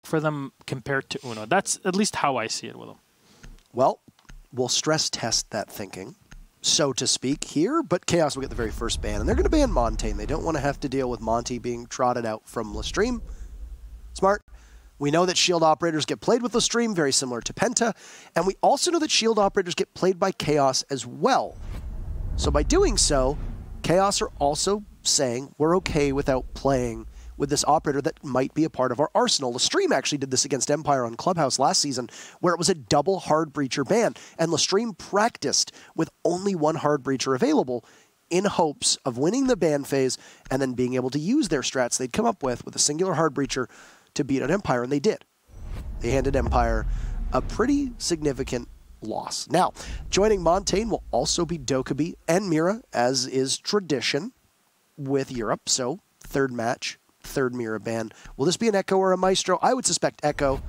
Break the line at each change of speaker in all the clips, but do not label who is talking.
for them compared to Uno. That's at least how I see it with them.
Well, we'll stress test that thinking, so to speak, here, but Chaos will get the very first ban, and they're going to ban Montaigne. They don't want to have to deal with Monty being trotted out from LeStream. Smart. We know that shield operators get played with LeStream, very similar to Penta, and we also know that shield operators get played by Chaos as well. So by doing so, Chaos are also saying we're okay without playing with this operator that might be a part of our arsenal. LeStream actually did this against Empire on Clubhouse last season, where it was a double hard breacher ban, and LeStream practiced with only one hard breacher available in hopes of winning the ban phase and then being able to use their strats they'd come up with a singular hard breacher to beat out Empire, and they did. They handed Empire a pretty significant loss. Now, joining Montaigne will also be Dokkaebi and Mira, as is tradition with Europe. So, third match, third Mira ban. Will this be an Echo or a Maestro? I would suspect Echo.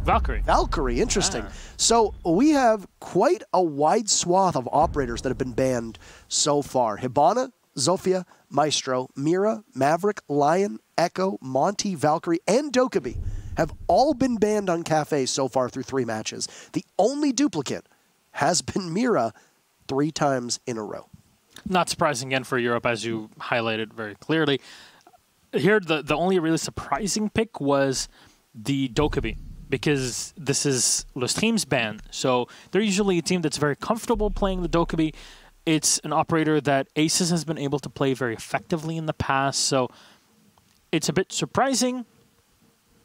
Valkyrie.
Valkyrie, interesting.
Ah.
So we have quite a wide swath of operators that have been banned so far. Hibana, Zofia, Maestro, Mira, Maverick, Lion, Echo, Monty, Valkyrie, and Dokkaebi have all been banned on Cafe so far through 3 matches. The only duplicate has been Mira 3 times in a row.
Not surprising again for Europe, as you highlighted very clearly. Here, the only really surprising pick was the Dokkaebi, because this is LeStream's ban. So they're usually a team that's very comfortable playing the Dokkaebi. It's an operator that Aces has been able to play very effectively in the past, so it's a bit surprising.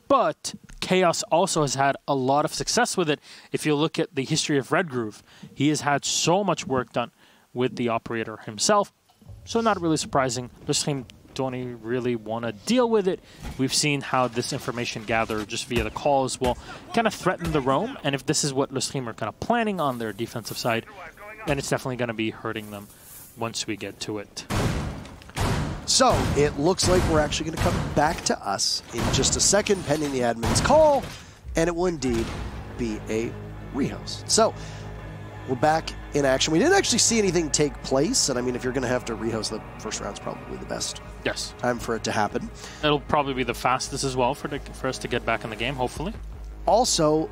But Chaos also has had a lot of success with it. If you look at the history of Redgroove, he has had so much work done with the operator himself. So not really surprising. LeStream don't really want to deal with it. We've seen how this information gathered just via the calls will kind of threaten the roam. And if this is what LeStream are kind of planning on their defensive side, then it's definitely going to be hurting them once we get to it.
So it looks like we're actually going to come back to us in just a second, pending the admin's call, and it will indeed be a rehost. So we're back in action. We didn't actually see anything take place, and I mean, if you're going to have to rehost, the first round's probably the best time for it to happen.
It'll probably be the fastest as well for us to get back in the game, hopefully.
Also,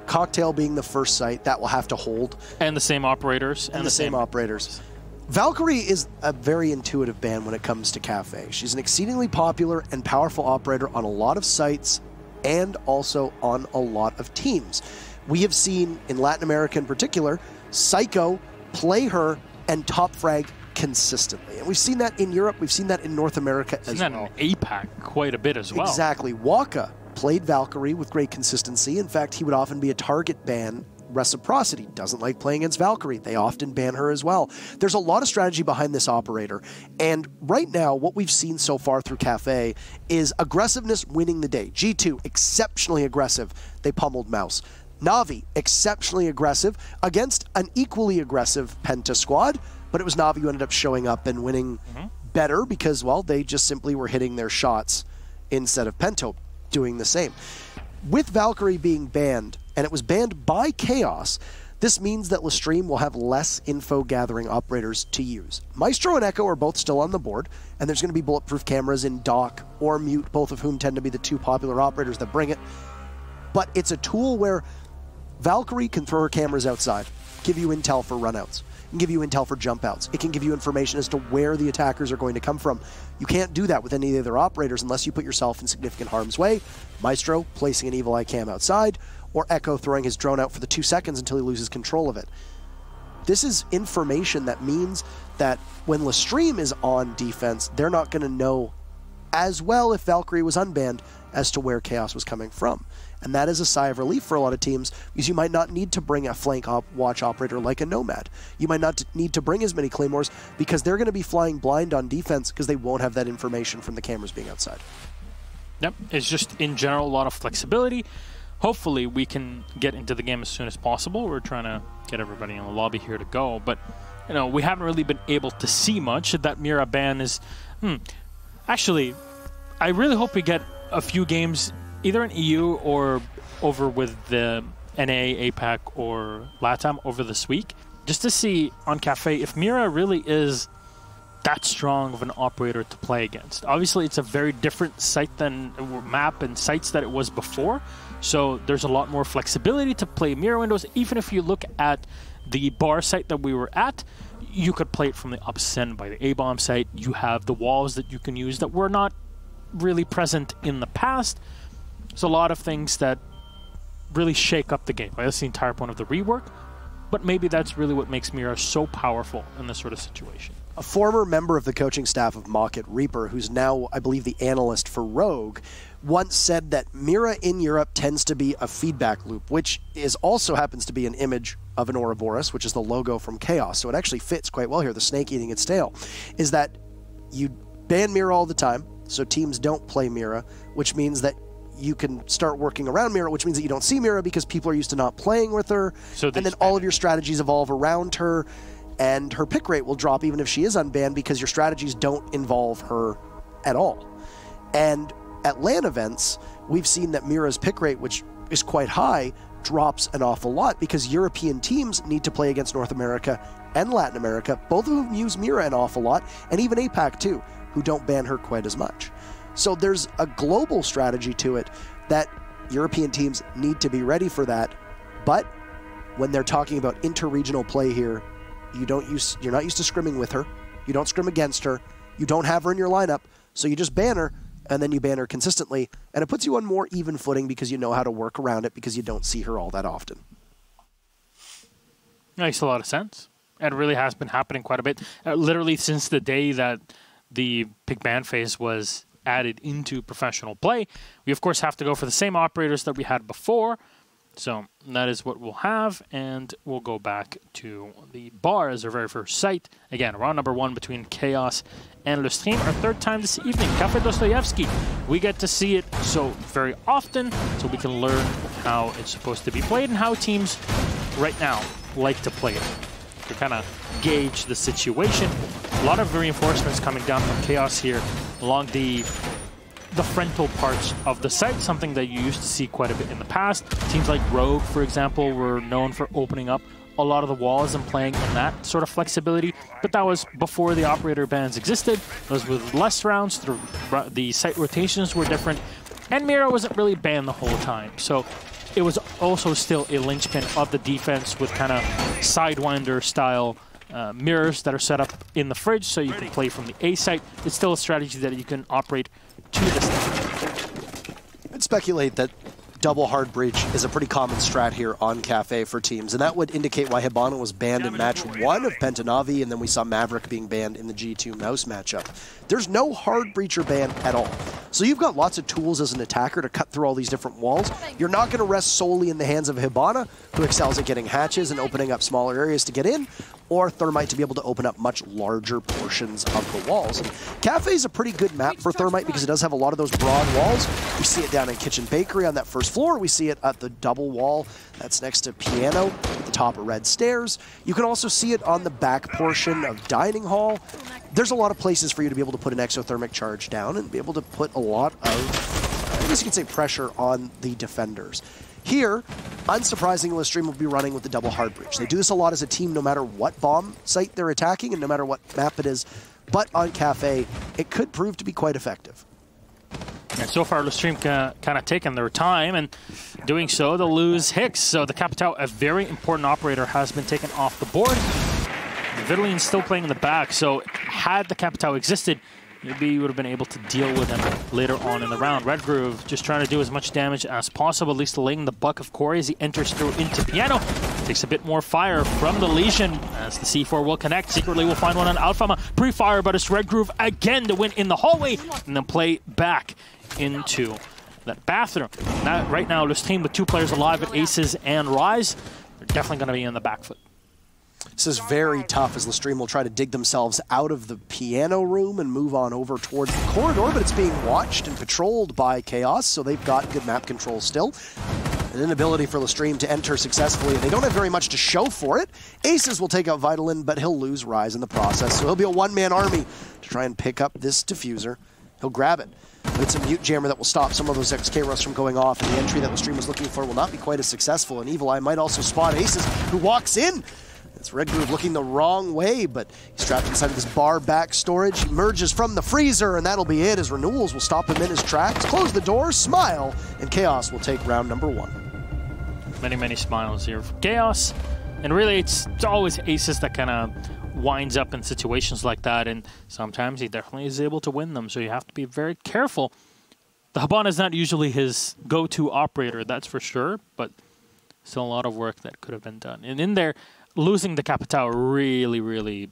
Cocktail being the first site, that will have to hold.
And the same operators.
And the same operators. Valkyrie is a very intuitive ban when it comes to Cafe. She's an exceedingly popular and powerful operator on a lot of sites and also on a lot of teams. We have seen, in Latin America in particular, Psycho play her and top frag consistently. And we've seen that in Europe, we've seen that in North America as well.
We've seen that in APAC quite a bit as well.
Exactly. Waka played Valkyrie with great consistency. In fact, he would often be a target ban. Reciprocity doesn't like playing against Valkyrie. They often ban her as well. There's a lot of strategy behind this operator. And right now, what we've seen so far through Cafe is aggressiveness winning the day. G2, exceptionally aggressive. They pummeled Mouse. Na'Vi, exceptionally aggressive against an equally aggressive Penta squad, but it was Na'Vi who ended up showing up and winning better because, well, they just simply were hitting their shots instead of Pento doing the same. With Valkyrie being banned, and it was banned by Chaos, this means that LeStream will have less info-gathering operators to use. Maestro and Echo are both still on the board, and there's going to be bulletproof cameras in Doc or Mute, both of whom tend to be the 2 popular operators that bring it. But it's a tool where Valkyrie can throw her cameras outside, give you intel for runouts, and give you intel for jump outs. It can give you information as to where the attackers are going to come from. You can't do that with any of the other operators unless you put yourself in significant harm's way. Maestro placing an Evil Eye cam outside, or Echo throwing his drone out for the 2 seconds until he loses control of it. This is information that means that when LeStream is on defense, they're not going to know as well if Valkyrie was unbanned as to where Chaos was coming from. And that is a sigh of relief for a lot of teams, because you might not need to bring a flank watch operator like a Nomad. You might not need to bring as many Claymores, because they're going to be flying blind on defense because they won't have that information from the cameras being outside.
Yep, it's just, in general, a lot of flexibility. Hopefully we can get into the game as soon as possible. We're trying to get everybody in the lobby here to go, but you know, we haven't really been able to see much. That Mira ban is... Actually, I really hope we get a few games either in EU or over with the NA, APAC, or LATAM over this week, just to see on Cafe if Mira really is that strong of an operator to play against. Obviously, it's a very different site than map and sites that it was before, so there's a lot more flexibility to play mirror windows. Even if you look at the bar site that we were at, you could play it from the ups and by the A-bomb site. You have the walls that you can use that were not really present in the past. There's a lot of things that really shake up the game. That's the entire point of the rework, but maybe that's really what makes Mira so powerful in this sort of situation.
A former member of the coaching staff of Mocket Reaper, who's now, I believe, the analyst for Rogue, once said that Mira in Europe tends to be a feedback loop, which also happens to be an image of an Ouroboros, which is the logo from Chaos. So it actually fits quite well here, the snake eating its tail, is that you ban Mira all the time, so teams don't play Mira, which means that you can start working around Mira, which means that you don't see Mira because people are used to not playing with her, and then all of your strategies evolve around her, and her pick rate will drop even if she is unbanned because your strategies don't involve her at all. And at LAN events, we've seen that Mira's pick rate, which is quite high, drops an awful lot because European teams need to play against North America and Latin America, both of whom use Mira an awful lot, and even APAC too, who don't ban her quite as much. So there's a global strategy to it that European teams need to be ready for that, but when they're talking about inter-regional play here, you're not used to scrimming with her, you don't scrim against her, you don't have her in your lineup, so you just ban her, and then you ban her consistently, and it puts you on more even footing because you know how to work around it because you don't see her all that often.
Makes a lot of sense. It really has been happening quite a bit. Literally since the day that the pick ban phase was added into professional play, we of course have to go for the same operators that we had before. So that is what we'll have, and we'll go back to the bar as our very first site. Again, round number 1 between Chaos and LeStream. Our third time this evening, Cafe Dostoyevsky. We get to see it so very often, so we can learn how it's supposed to be played and how teams right now like to play it. To kind of gauge the situation. A lot of reinforcements coming down from Chaos here along the frontal parts of the site, something that you used to see quite a bit in the past. Teams like Rogue, for example, were known for opening up a lot of the walls and playing in that sort of flexibility, but that was before the operator bans existed. It was with less rounds, the site rotations were different, and Mira wasn't really banned the whole time. So it was also still a linchpin of the defense with kind of Sidewinder style mirrors that are set up in the fridge so you can play from the A site. It's still a strategy that you can operate to this day.
I'd speculate that double hard breach is a pretty common strat here on Cafe for teams, and that would indicate why Hibana was banned in match 1 of Pentanavi, and then we saw Maverick being banned in the G2 mouse matchup. There's no hard breacher ban at all. So you've got lots of tools as an attacker to cut through all these different walls. You're not going to rest solely in the hands of Hibana, who excels at getting hatches and opening up smaller areas to get in, or Thermite to be able to open up much larger portions of the walls. And Cafe is a pretty good map for Thermite because it does have a lot of those broad walls. We see it down in Kitchen Bakery on that first floor. We see it at the double wall that's next to Piano at the top of Red Stairs. You can also see it on the back portion of Dining Hall. There's a lot of places for you to be able to put an exothermic charge down and be able to put a lot of, I guess you could say, pressure on the defenders. Here, unsurprisingly, LeStream will be running with the double hard breach. They do this a lot as a team no matter what bomb site they're attacking and no matter what map it is, but on Cafe, it could prove to be quite effective.
And so far, LeStream kind of taken their time, and doing so, they'll lose Hicks. So the Capitao, a very important operator, has been taken off the board. Vidaline's still playing in the back, so had the Capitao existed, maybe you would have been able to deal with him later on in the round. Redgroove just trying to do as much damage as possible, at least laying the buck of Corey as he enters through into Piano. Takes a bit more fire from the Legion as the C4 will connect. Secretly will find one on Alfama. Pre-fire, but it's Redgroove again to win in the hallway and then play back into that bathroom. Now, right now, LeStream with 2 players alive at Aces and Rise, they're definitely going to be in the back foot.
This is very tough as LeStream will try to dig themselves out of the Piano room and move on over towards the corridor, but it's being watched and patrolled by Chaos, so they've got good map control still. An inability for LeStream to enter successfully, and they don't have very much to show for it. Aces will take out Vitalin, but he'll lose Rise in the process, so he'll be a one-man army to try and pick up this diffuser. He'll grab it. But it's a mute jammer that will stop some of those XK rusts from going off, and the entry that LeStream was looking for will not be quite as successful, and Evil Eye might also spot Aces, who walks in. It's Red Groove looking the wrong way, but he's trapped inside of this bar back storage. He emerges from the freezer, and that'll be it, as Renewals will stop him in his tracks, close the door, smile, and Chaos will take round number 1.
Many, many smiles here for Chaos. And really, it's always Aces that kind of winds up in situations like that, and sometimes he definitely is able to win them, so you have to be very careful. The Habana is not usually his go-to operator, that's for sure, but still a lot of work that could have been done. And in there, losing the Capitao really, really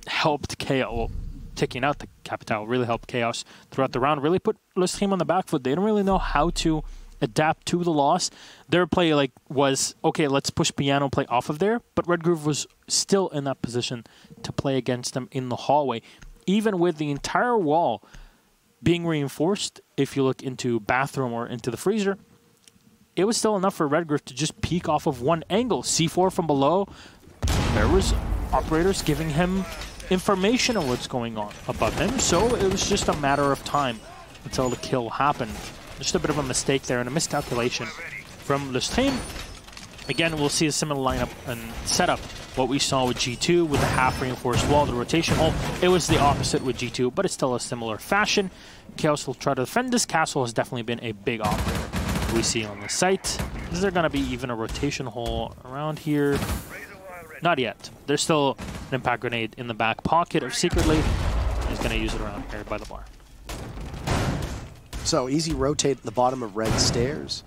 helped Chaos. Well, taking out the Capitao really helped Chaos throughout the round, really put LeStream on the back foot. They didn't really know how to adapt to the loss. Their play was, okay, let's push Piano play off of there, but Red Groove was still in that position to play against them in the hallway. Even with the entire wall being reinforced, if you look into bathroom or into the freezer, it was still enough for Red Groove to just peek off of one angle. C4 from below, there was operators giving him information on what's going on above him, so it was just a matter of time until the kill happened. Just a bit of a mistake there and a miscalculation from LeStream. Again, we'll see a similar lineup and setup. What we saw with G2 with the half-reinforced wall, the rotation hole. It was the opposite with G2, but it's still a similar fashion. Chaos will try to defend this. Castle has definitely been a big operator we see on the site. Is there going to be even a rotation hole around here? Not yet. There's still an impact grenade in the back pocket of Secretly. He's going to use it around here by the bar.
So easy rotate at the bottom of red stairs.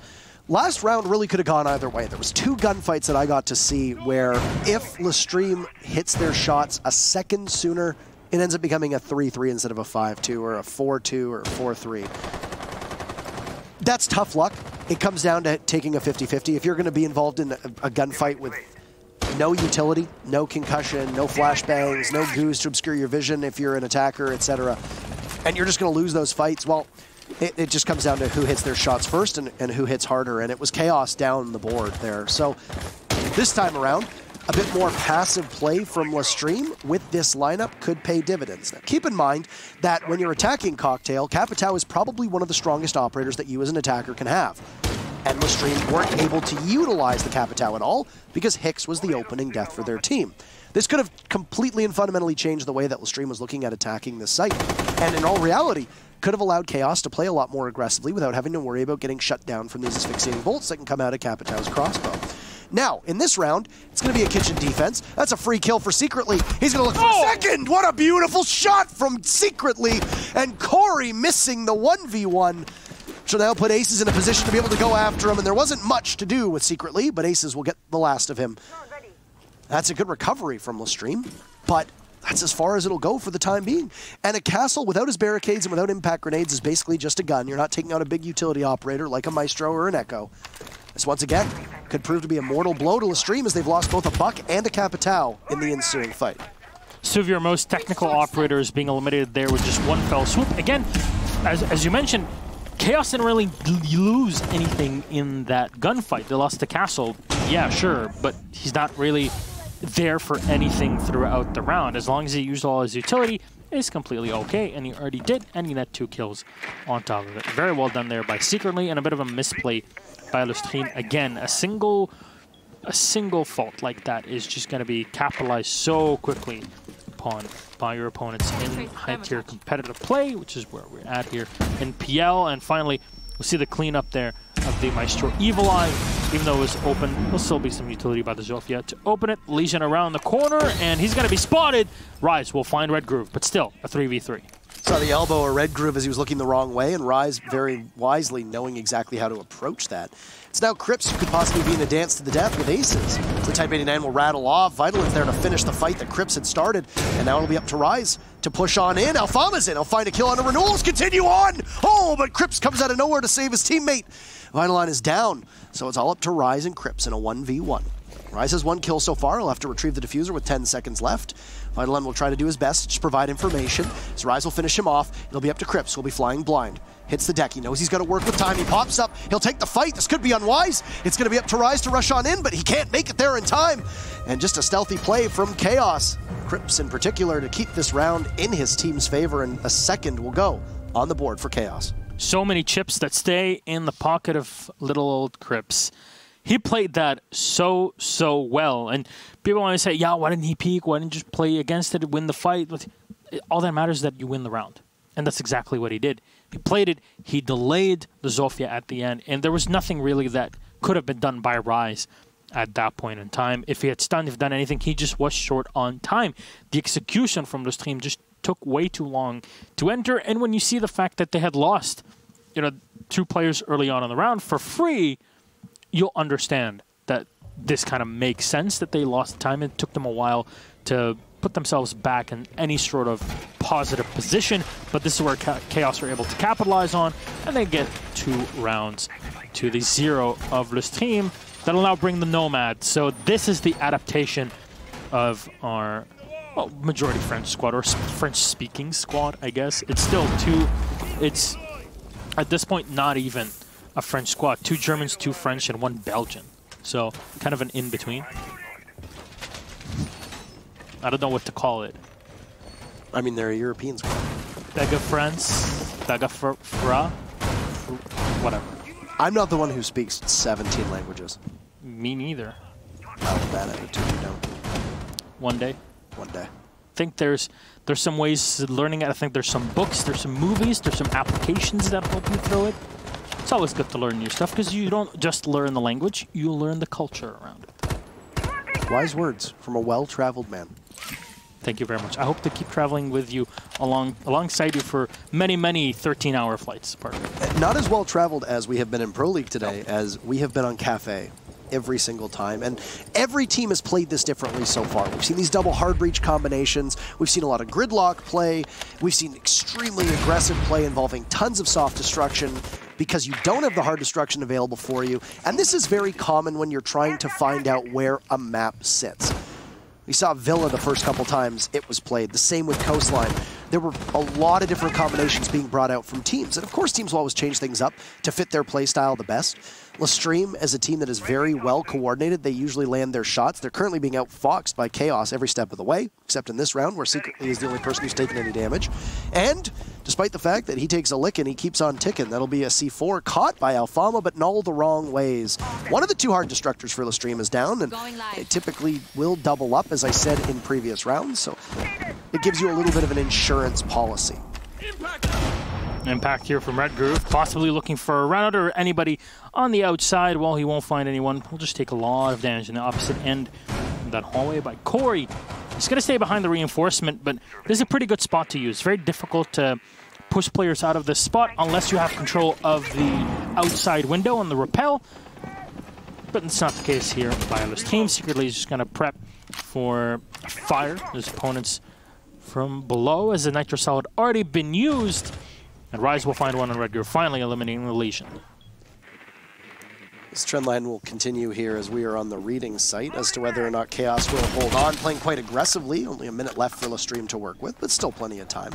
Last round really could have gone either way. There was 2 gunfights that I got to see where if LeStream hits their shots a second sooner, it ends up becoming a 3-3 instead of a 5-2 or a 4-2 or a 4-3. That's tough luck. It comes down to taking a 50-50. If you're going to be involved in a gunfight with no utility, no concussion, no flashbangs, no goose to obscure your vision if you're an attacker, etc., and you're just going to lose those fights, well, it just comes down to who hits their shots first and who hits harder, and it was Chaos down the board there. So this time around, a bit more passive play from LeStream with this lineup could pay dividends. Now, keep in mind that when you're attacking Cocktail, Capitao is probably one of the strongest operators that you as an attacker can have. And LeStream weren't able to utilize the Capitao at all because Hicks was the opening death for their team. This could have completely and fundamentally changed the way that LeStream was looking at attacking this site. And in all reality, could have allowed Chaos to play a lot more aggressively without having to worry about getting shut down from these asphyxiating bolts that can come out of Capitao's crossbow. Now, in this round, it's going to be a kitchen defense. That's a free kill for Secretly. He's going to look for a second. What a beautiful shot from Secretly. And Corey missing the 1v1. So now put Aces in a position to be able to go after him. And there wasn't much to do with Secretly, but Aces will get the last of him. That's a good recovery from LeStream, but that's as far as it'll go for the time being. And a castle without his barricades and without impact grenades is basically just a gun. You're not taking out a big utility operator like a Maestro or an Echo. This, once again, could prove to be a mortal blow to LeStream as they've lost both a Buck and a Capitao in the ensuing fight.
2 of your most technical operators being eliminated there with just one fell swoop. Again, as you mentioned, Chaos didn't really lose anything in that gunfight. They lost the castle, yeah, sure, but he's not really there for anything throughout the round. As long as he used all his utility, it's completely okay, and he already did, and he net 2 kills on top of it. Very well done there by Secretly, and a bit of a misplay by LeStream. Again, a single fault like that is just going to be capitalized so quickly upon by your opponents in high-tier competitive play, which is where we're at here in PL. And finally, we'll see the cleanup there of the Maestro Evil Eye. Even though it was open, there'll still be some utility by the Zofia to open it. Legion around the corner, and he's going to be spotted. Rise will find Red Groove, but still a 3v3.
Saw the elbow of Red Groove as he was looking the wrong way, and Rise very wisely knowing exactly how to approach that. It's now Crips who could possibly be in a dance to the death with Aces. So the Type 89 will rattle off. Vitalin's there to finish the fight that Crips had started, and now it'll be up to Rise to push on in. Alfama's in. He'll find a kill on the Renewals. Continue on! Oh, but Crips comes out of nowhere to save his teammate. Vitaline is down, so it's all up to Rise and Crips in a 1v1. Rise has 1 kill so far. He'll have to retrieve the diffuser with 10 seconds left. Vitaline will try to do his best to just provide information. So Rise will finish him off. It'll be up to Crips, who'll be flying blind. Hits the deck. He knows he's got to work with time. He pops up. He'll take the fight. This could be unwise. It's going to be up to Rise to rush on in, but he can't make it there in time. And just a stealthy play from Chaos. Crips in particular to keep this round in his team's favor, and a second will go on the board for Chaos.
So many chips that stay in the pocket of little old Crips. He played that so well. And people want to say, yeah, why didn't he peek? Why didn't he just play against it, win the fight? All that matters is that you win the round. And that's exactly what he did. He played it. He delayed the Zofia at the end. And there was nothing really that could have been done by Rise at that point in time. If he had stunned, if he done anything, he just was short on time. The execution from LeStream just took way too long to enter. And when you see the fact that they had lost, 2 players early on in the round for free, you'll understand that this kind of makes sense, that they lost time. It took them a while to put themselves back in any sort of positive position, but this is where Chaos are able to capitalize on, and they get 2 rounds to the 0 of LeStream. That'll now bring the Nomad. So this is the adaptation of our majority French squad, or French-speaking squad, I guess. It's still 2. It's, at this point, not even a French squad. 2 Germans, 2 French, and 1 Belgian. So kind of an in-between. I don't know what to call it.
I mean, they're a European squad.
Bega France, Bega Fra, whatever.
I'm not the one who speaks 17 languages.
Me neither.
Not bad attitude, you don't.
One day.
One day.
I think there's some ways of learning it. I think there's some books, there's some movies, there's some applications that help you through it. It's always good to learn new stuff because you don't just learn the language, you learn the culture around it.
Wise words from a well-traveled man.
Thank you very much. I hope to keep traveling with you alongside you for many, many 13-hour flights. Pardon me.
Not as well-traveled as we have been in Pro League today, as we have been on Cafe every single time. And every team has played this differently so far. We've seen these double hard breach combinations. We've seen a lot of gridlock play. We've seen extremely aggressive play involving tons of soft destruction because you don't have the hard destruction available for you. And this is very common when you're trying to find out where a map sits. We saw Villa the first couple times it was played. The same with Coastline. There were a lot of different combinations being brought out from teams. And of course, teams will always change things up to fit their play style the best. LeStream, as a team that is very well coordinated, they usually land their shots. They're currently being outfoxed by Chaos every step of the way, except in this round where Secretly is the only person who's taken any damage. And despite the fact that he takes a lick and he keeps on ticking, that'll be a C4 caught by Alfama, but in all the wrong ways. One of the 2 hard destructors for LeStream is down, and they typically will double up, as I said in previous rounds, so it gives you a little bit of an insurance policy.
Impact here from Red Groove, possibly looking for a run out or anybody on the outside. Well, he won't find anyone. He'll just take a lot of damage in the opposite end of that hallway by Corey. He's going to stay behind the reinforcement, but this is a pretty good spot to use. Very difficult to push players out of this spot unless you have control of the outside window and the rappel. But it's not the case here by LeStream. Secretly, he's just going to prep for fire his opponents from below, as the Nitro Cell had already been used. And Rise will find one on Red Groove, finally eliminating the Legion.
This trend line will continue here as we are on the reading site as to whether or not Chaos will hold on, playing quite aggressively. Only a minute left for LeStream to work with, but still plenty of time.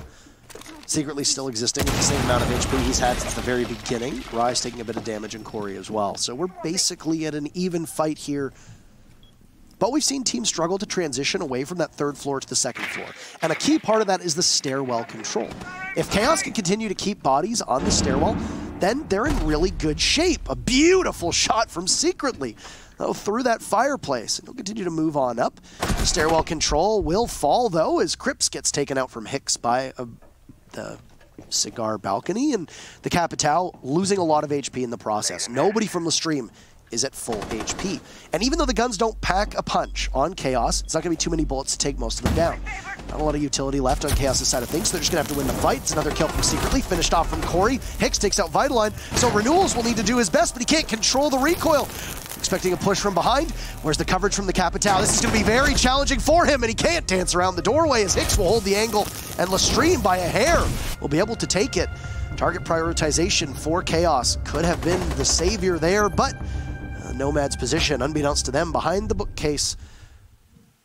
Secretly still existing with the same amount of HP he's had since the very beginning. Rise taking a bit of damage, and Corey as well. So we're basically at an even fight here. But we've seen teams struggle to transition away from that 3rd floor to the 2nd floor. And a key part of that is the stairwell control. If Chaos can continue to keep bodies on the stairwell, then they're in really good shape. A beautiful shot from Secretly through that fireplace. And he'll continue to move on up. The stairwell control will fall, though, as Crips gets taken out from Hicks by the cigar balcony. And the Capital losing a lot of HP in the process. Nobody from LeStream is at full HP. And even though the guns don't pack a punch on Chaos, it's not going to be too many bullets to take most of them down. Not a lot of utility left on Chaos' side of things, so they're just going to have to win the fight. It's another kill from Secretly, finished off from Corey. Hicks takes out Vitaline, so Renewals will need to do his best, but he can't control the recoil. Expecting a push from behind. Where's the coverage from the Capital? This is going to be very challenging for him, and he can't dance around the doorway as Hicks will hold the angle, and LeStream, by a hair, will be able to take it. Target prioritization for Chaos could have been the savior there, but Nomad's position, unbeknownst to them, behind the bookcase,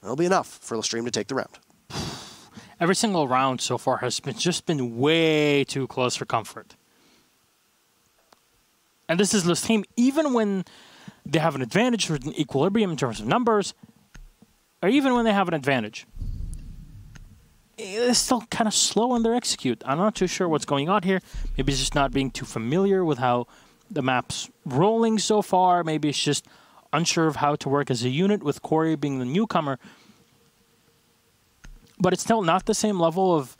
will be enough for LeStream to take the round.
Every single round so far has just been way too close for comfort. And this is LeStream, even when they have an advantage or an equilibrium in terms of numbers, or even when they have an advantage, it's still kind of slow in their execute. I'm not too sure what's going on here. Maybe it's just not being too familiar with how the map's rolling so far. Maybe it's just unsure of how to work as a unit, with Corey being the newcomer. But it's still not the same level of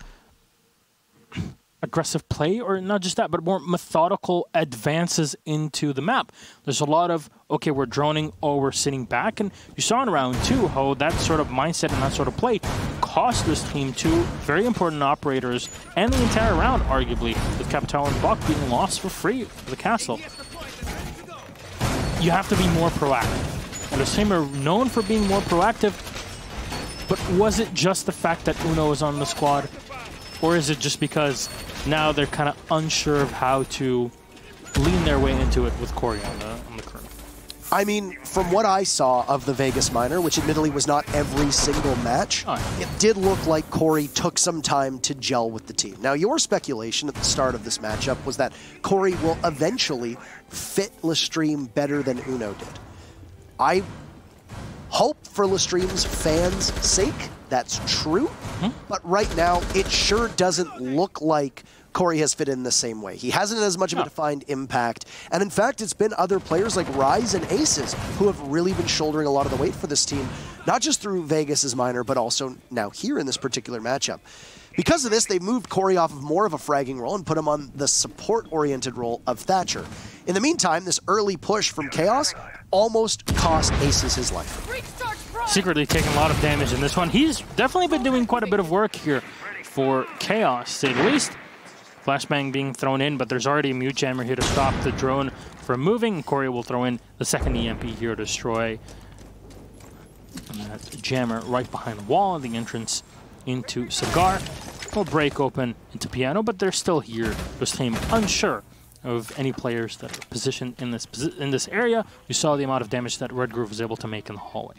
aggressive play, or not just that, but more methodical advances into the map. There's a lot of, okay, we're droning, oh, we're sitting back. And you saw in round 2 how that sort of mindset and that sort of play cost this team 2 very important operators and the entire round, arguably, with Capital and Buck being lost for free for the castle. You have to be more proactive. And the team are known for being more proactive, but was it just the fact that Uno is on the squad? Or is it just because now they're kind of unsure of how to lean their way into it with Corey on the crew?
I mean, from what I saw of the Vegas Minor, which admittedly was not every single match, it did look like Corey took some time to gel with the team. Now, your speculation at the start of this matchup was that Corey will eventually fit LeStream better than Uno did. I hope for LeStream's fans' sake that's true, but right now it sure doesn't look like Corey has fit in the same way. He hasn't as much of a defined impact, and in fact it's been other players like Rise and Aces who have really been shouldering a lot of the weight for this team, not just through Vegas's minor, but also now here in this particular matchup. Because of this, they moved Corey off of more of a fragging role and put him on the support-oriented role of Thatcher. In the meantime, this early push from Chaos almost cost Aces his life.
Secretly taking a lot of damage in this one. He's definitely been doing quite a bit of work here for Chaos, to say the least. Flashbang being thrown in, but there's already a mute jammer here to stop the drone from moving. Corey will throw in the second EMP here to destroy that jammer right behind the wall, the entrance into Cigar. Will break open into Piano, but they're still here. This team unsure of any players that are positioned in this area. You saw the amount of damage that Red Groove was able to make in the hallway.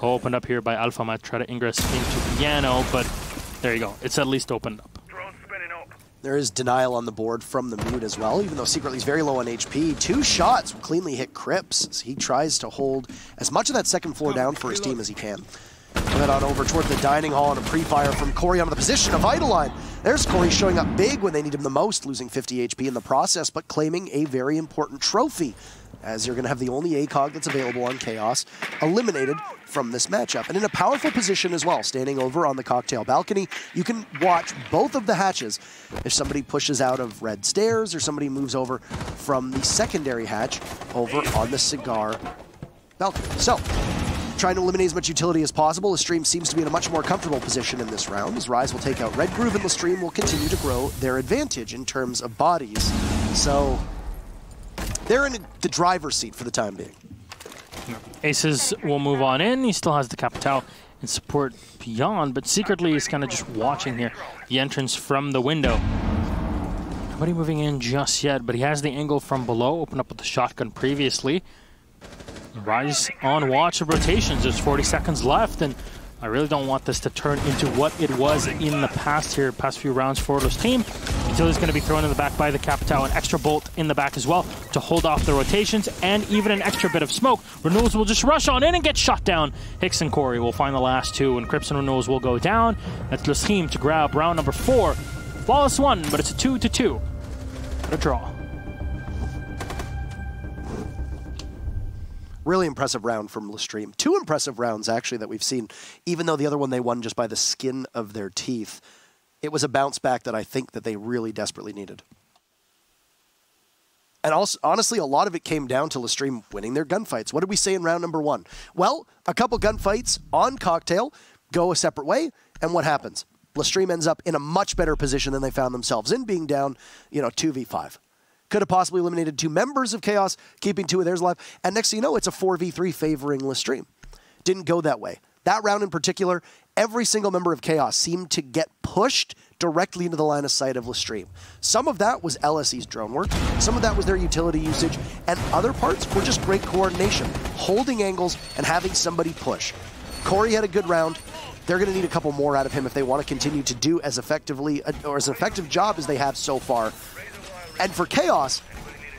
Opened up here by Alpha Mat, try to ingress into Piano, but there you go. It's at least opened up.
There is denial on the board from the mute as well, even though Secretly is very low on HP. 2 shots will cleanly hit Crips as he tries to hold as much of that second floor down for his team as he can. Head on over toward the dining hall and a pre-fire from Corey onto the position of Vitaline. There's Corey showing up big when they need him the most, losing 50 HP in the process, but claiming a very important trophy, as you're going to have the only ACOG that's available on Chaos eliminated from this matchup. And in a powerful position as well, standing over on the cocktail balcony, you can watch both of the hatches. If somebody pushes out of red stairs or somebody moves over from the secondary hatch over on the Cigar balcony. So, trying to eliminate as much utility as possible. LeStream seems to be in a much more comfortable position in this round, as Rise will take out Red Groove and LeStream will continue to grow their advantage in terms of bodies. So, they're in the driver's seat for the time being.
Aces will move on in. He still has the Capital and support beyond, but secretly he's kind of just watching here the entrance from the window. Nobody moving in just yet, but he has the angle from below, opened up with the shotgun previously. Rise on watch of rotations. There's 40 seconds left, and I really don't want this to turn into what it was in the past few rounds for this team. Utility's going to be thrown in the back by the Capital, an extra bolt in the back as well to hold off the rotations, and even an extra bit of smoke. Renewals will just rush on in and get shot down. Hicks and Corey will find the last 2, and Crips and Renewals will go down. That's LeStream to grab round number 4. Flawless 1, but it's a 2-2. What a draw.
Really impressive round from LeStream. 2 impressive rounds, actually, that we've seen, even though the other one they won just by the skin of their teeth. It was a bounce back that I think that they really desperately needed. And also, honestly, a lot of it came down to LeStream winning their gunfights. What did we say in round number 1? Well, a couple gunfights on Cocktail go a separate way, and what happens? LeStream ends up in a much better position than they found themselves in, being down, 2v5. Could have possibly eliminated 2 members of Chaos, keeping 2 of theirs alive. And next thing you know, it's a 4v3 favoring LeStream. Didn't go that way. That round in particular, every single member of Chaos seemed to get pushed directly into the line of sight of LeStream. Some of that was LSE's drone work. Some of that was their utility usage. And other parts were just great coordination, holding angles and having somebody push. Corey had a good round. They're going to need a couple more out of him if they want to continue to do as effectively or as an effective job as they have so far. And for Chaos,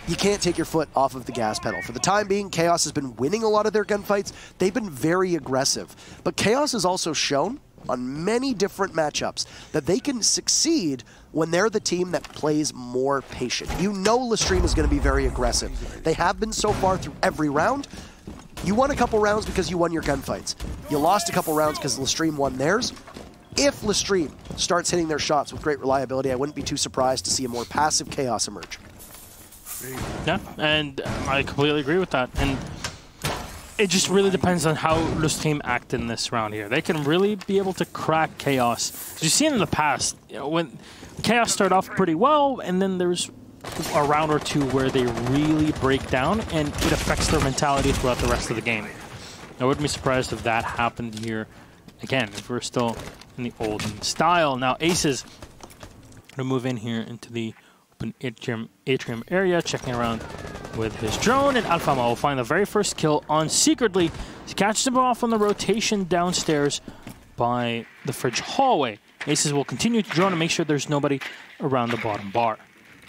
you can't take your foot off of the gas pedal. For the time being, Chaos has been winning a lot of their gunfights. They've been very aggressive. But Chaos has also shown on many different matchups that they can succeed when they're the team that plays more patient. You know LeStream is going to be very aggressive. They have been so far through every round. You won a couple rounds because you won your gunfights. You lost a couple rounds because LeStream won theirs. If LeStream starts hitting their shots with great reliability, I wouldn't be too surprised to see a more passive Chaos emerge.
Yeah, and I completely agree with that. And it just really depends on how LeStream act in this round here. They can really be able to crack Chaos. As you've seen in the past, you know, when Chaos start off pretty well, and then there's a round or two where they really break down, and it affects their mentality throughout the rest of the game. I wouldn't be surprised if that happened here again, if we're still in the olden style. Now, Aces going to move in here into the open atrium area, checking around with his drone, and Alfama will find the very first kill on Secretly. He catches him off on the rotation downstairs by the fridge hallway. Aces will continue to drone and make sure there's nobody around the bottom bar.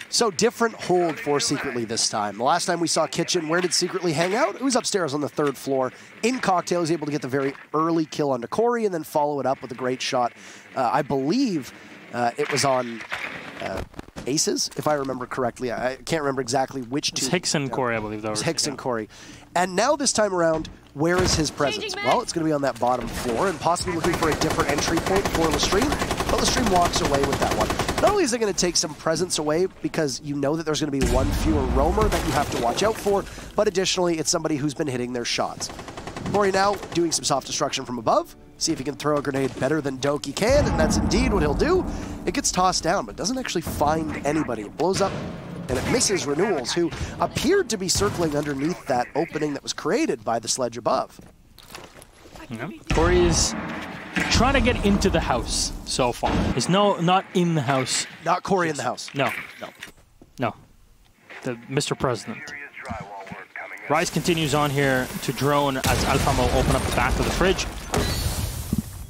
So different hold for Secretly this time. The last time we saw Kitchen, where did Secretly hang out? It was upstairs on the 3rd floor. In Cocktail, he was able to get the very early kill onto Corey and then follow it up with a great shot. I believe it was on Aces, if I remember correctly. I can't remember exactly which two.
It's Hicks and Corey, I believe. That was
Hicks and Corey. And now this time around, where is his presence? Well, it's going to be on that bottom floor and possibly looking for a different entry point for LeStream, but LeStream walks away with that one. Not only is it going to take some presence away because you know that there's going to be one fewer roamer that you have to watch out for, but additionally, it's somebody who's been hitting their shots. Corey now doing some soft destruction from above. See if he can throw a grenade better than Doki can, and that's indeed what he'll do. It gets tossed down, but doesn't actually find anybody. It blows up, and it misses Renewals, who appeared to be circling underneath that opening that was created by the sledge above.
Yeah. Corey is trying to get into the house so far. He's not in the house.
Not Corey in the house.
No. The Mr. President. Rise continues on here to drone as Alfama will open up the back of the fridge.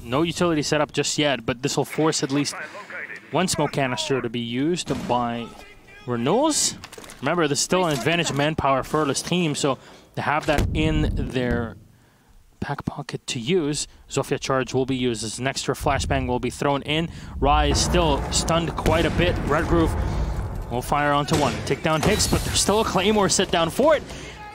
No utility setup just yet, but this will force at least one smoke canister to be used by Renewals. Remember, there's still an advantage manpower for LeStream, so to have that in their back pocket to use, Zofia charge will be used as an extra flashbang will be thrown in. Rise still stunned quite a bit. Red Groove will fire onto one. Take down Hicks, but there's still a Claymore set down for it.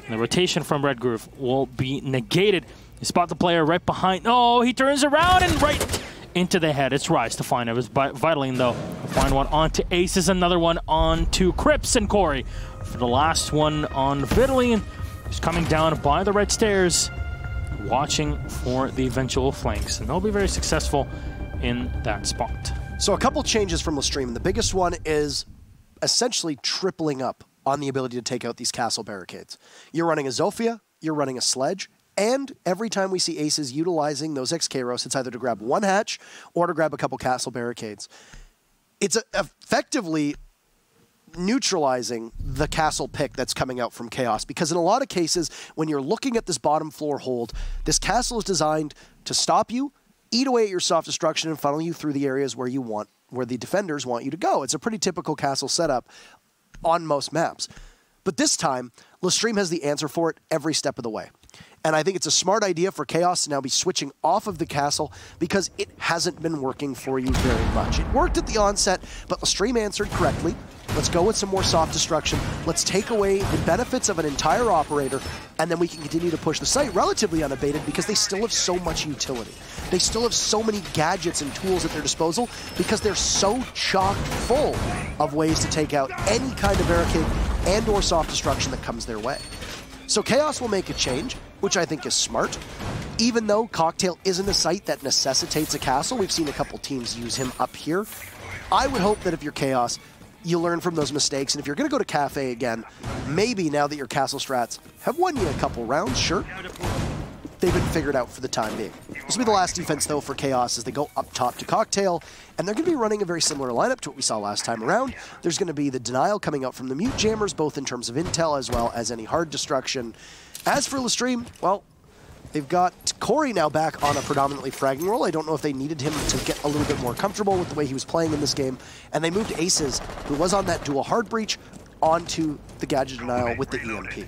And the rotation from Red Groove will be negated. You spot the player right behind. Oh, he turns around and right into the head. It's Rise to find it. It was Vitaline, though. Find one onto Aces, another one onto Crips and Corey. For the last one on Vitaline, who's coming down by the red stairs, watching for the eventual flanks. And they'll be very successful in that spot.
So a couple changes from LeStream. The biggest one is essentially tripling up on the ability to take out these castle barricades. You're running a Zofia, you're running a Sledge, and every time we see Aces utilizing those XKROs, it's either to grab one hatch or to grab a couple castle barricades. It's effectively neutralizing the castle pick that's coming out from Chaos, because in a lot of cases, when you're looking at this bottom floor hold, this castle is designed to stop you, eat away at your soft destruction, and funnel you through the areas where you want, where the defenders want you to go. It's a pretty typical castle setup on most maps. But this time, LeStream has the answer for it every step of the way. And I think it's a smart idea for Chaos to now be switching off of the castle because it hasn't been working for you very much. It worked at the onset, but LeStream answered correctly. Let's go with some more soft destruction. Let's take away the benefits of an entire operator, and then we can continue to push the site relatively unabated because they still have so much utility. They still have so many gadgets and tools at their disposal because they're so chock full of ways to take out any kind of barricade and or soft destruction that comes their way. So Chaos will make a change, which I think is smart. Even though Cocktail isn't a site that necessitates a castle, we've seen a couple teams use him up here. I would hope that if you're Chaos, you learn from those mistakes, and if you're going to go to Cafe again, maybe now that your castle strats have won you a couple rounds, sure, they've been figured out for the time being. This will be the last defense, though, for Chaos as they go up top to Cocktail, and they're going to be running a very similar lineup to what we saw last time around. There's going to be the Denial coming out from the Mute Jammers, both in terms of intel as well as any hard destruction. As for LeStream, well, they've got Corey now back on a predominantly fragging role. I don't know if they needed him to get a little bit more comfortable with the way he was playing in this game, and they moved Aces, who was on that dual hard breach, onto the Gadget Denial with the EMP.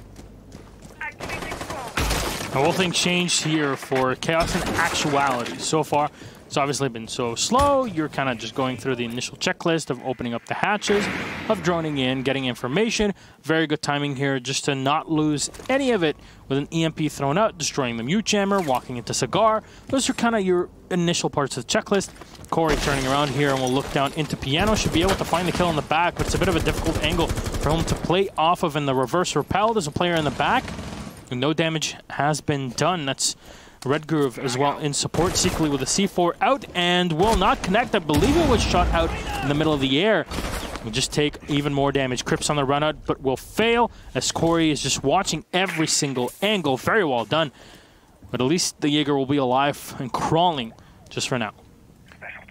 The whole thing changed here for Chaos in actuality. So far, It's obviously been so slow. You're kind of just going through the initial checklist of opening up the hatches, of droning in, getting information. Very good timing here just to not lose any of it with an EMP thrown out, destroying the mute jammer, walking into Cigar. Those are kind of your initial parts of the checklist. Corey turning around here and will look down into Piano. Should be able to find the kill in the back, but it's a bit of a difficult angle for him to play off of in the reverse repel. There's a player in the back. And no damage has been done. That's Red Groove as well in support. Secretly with a C4 out and will not connect. I believe it was shot out in the middle of the air. Will just take even more damage. Crips on the run out, but will fail as Corey is just watching every single angle. Very well done. But at least the Jaeger will be alive and crawling just for now.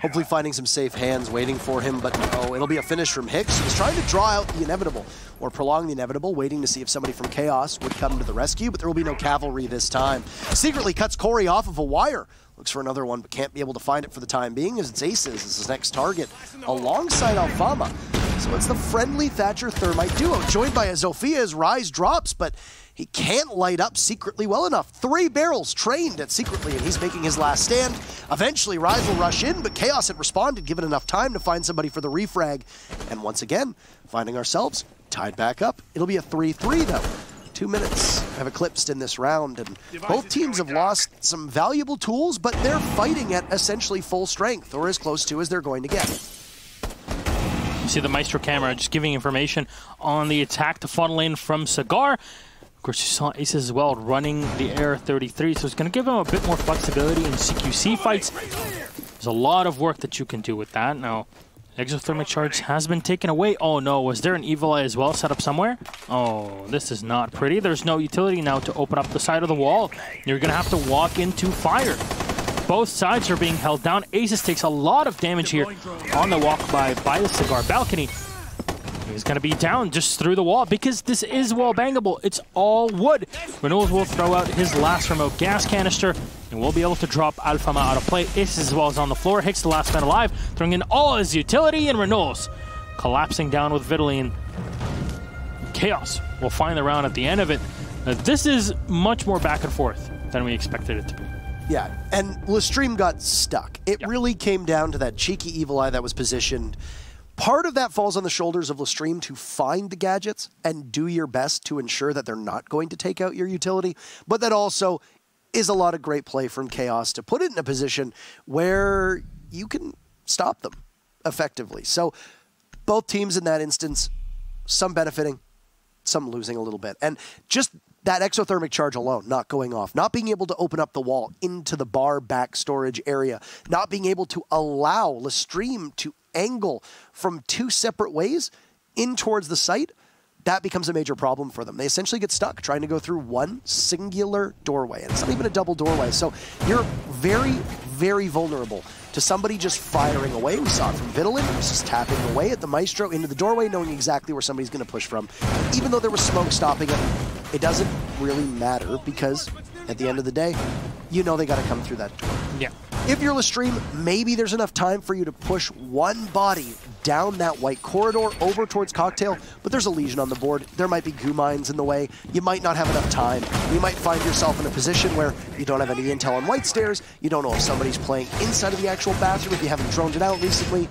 Hopefully finding some safe hands waiting for him, but no, it'll be a finish from Hicks. He was trying to draw out the inevitable, or prolong the inevitable, waiting to see if somebody from Chaos would come to the rescue, but there will be no cavalry this time. Secretly cuts Corey off of a wire. Looks for another one, but can't be able to find it for the time being, as it's Aces as his next target, alongside Alfama. So it's the friendly Thatcher Thermite duo, joined by a Zofia as Rise drops, but he can't light up Secretly well enough. 3 barrels trained at Secretly, and he's making his last stand. Eventually, Rise will rush in, but Chaos had responded, given enough time to find somebody for the refrag. And once again, finding ourselves tied back up. It'll be a 3-3, though. 2 minutes have eclipsed in this round, and both teams have lost some valuable tools, but they're fighting at essentially full strength, or as close to as they're going to get.
You see the Maestro camera just giving information on the attack to funnel in from Cigar. Of course, you saw Aces as well running the Air 33, so it's going to give him a bit more flexibility in CQC fights. There's a lot of work that you can do with that. Now, exothermic charge has been taken away. Oh no, was there an Evil Eye as well set up somewhere? Oh, this is not pretty. There's no utility now to open up the side of the wall. You're going to have to walk into fire. Both sides are being held down. Aces takes a lot of damage here on the walk by the Cigar balcony. He's going to be down just through the wall because this is wall bangable. It's all wood. Reynolds will throw out his last remote gas canister and will be able to drop Alfama out of play. Aces as well as on the floor. Hicks the last man alive, throwing in all his utility, and Reynolds collapsing down with Vitaline. Chaos will find the round at the end of it. This is much more back and forth than we expected it to be.
Yeah, and LeStream got stuck. It really came down to that cheeky Evil Eye that was positioned. Part of that falls on the shoulders of LeStream to find the gadgets and do your best to ensure that they're not going to take out your utility, but that also is a lot of great play from Chaos to put it in a position where you can stop them effectively. So both teams in that instance, some benefiting, some losing a little bit. And just that exothermic charge alone, not going off, not being able to open up the wall into the bar back storage area, not being able to allow LeStream to angle from 2 separate ways in towards the site, that becomes a major problem for them. They essentially get stuck trying to go through one singular doorway, and it's not even a double doorway. So you're very, very vulnerable to somebody just firing away. We saw it from Vitaline. He was just tapping away at the Maestro into the doorway, knowing exactly where somebody's going to push from. Even though there was smoke stopping it, it doesn't really matter because at the end of the day, you know they got to come through that door.
Yeah.
If you're LeStream, maybe there's enough time for you to push one body down that white corridor over towards Cocktail, but there's a Legion on the board. There might be goo mines in the way. You might not have enough time. You might find yourself in a position where you don't have any intel on white stairs. You don't know if somebody's playing inside of the actual bathroom, if you haven't droned it out recently.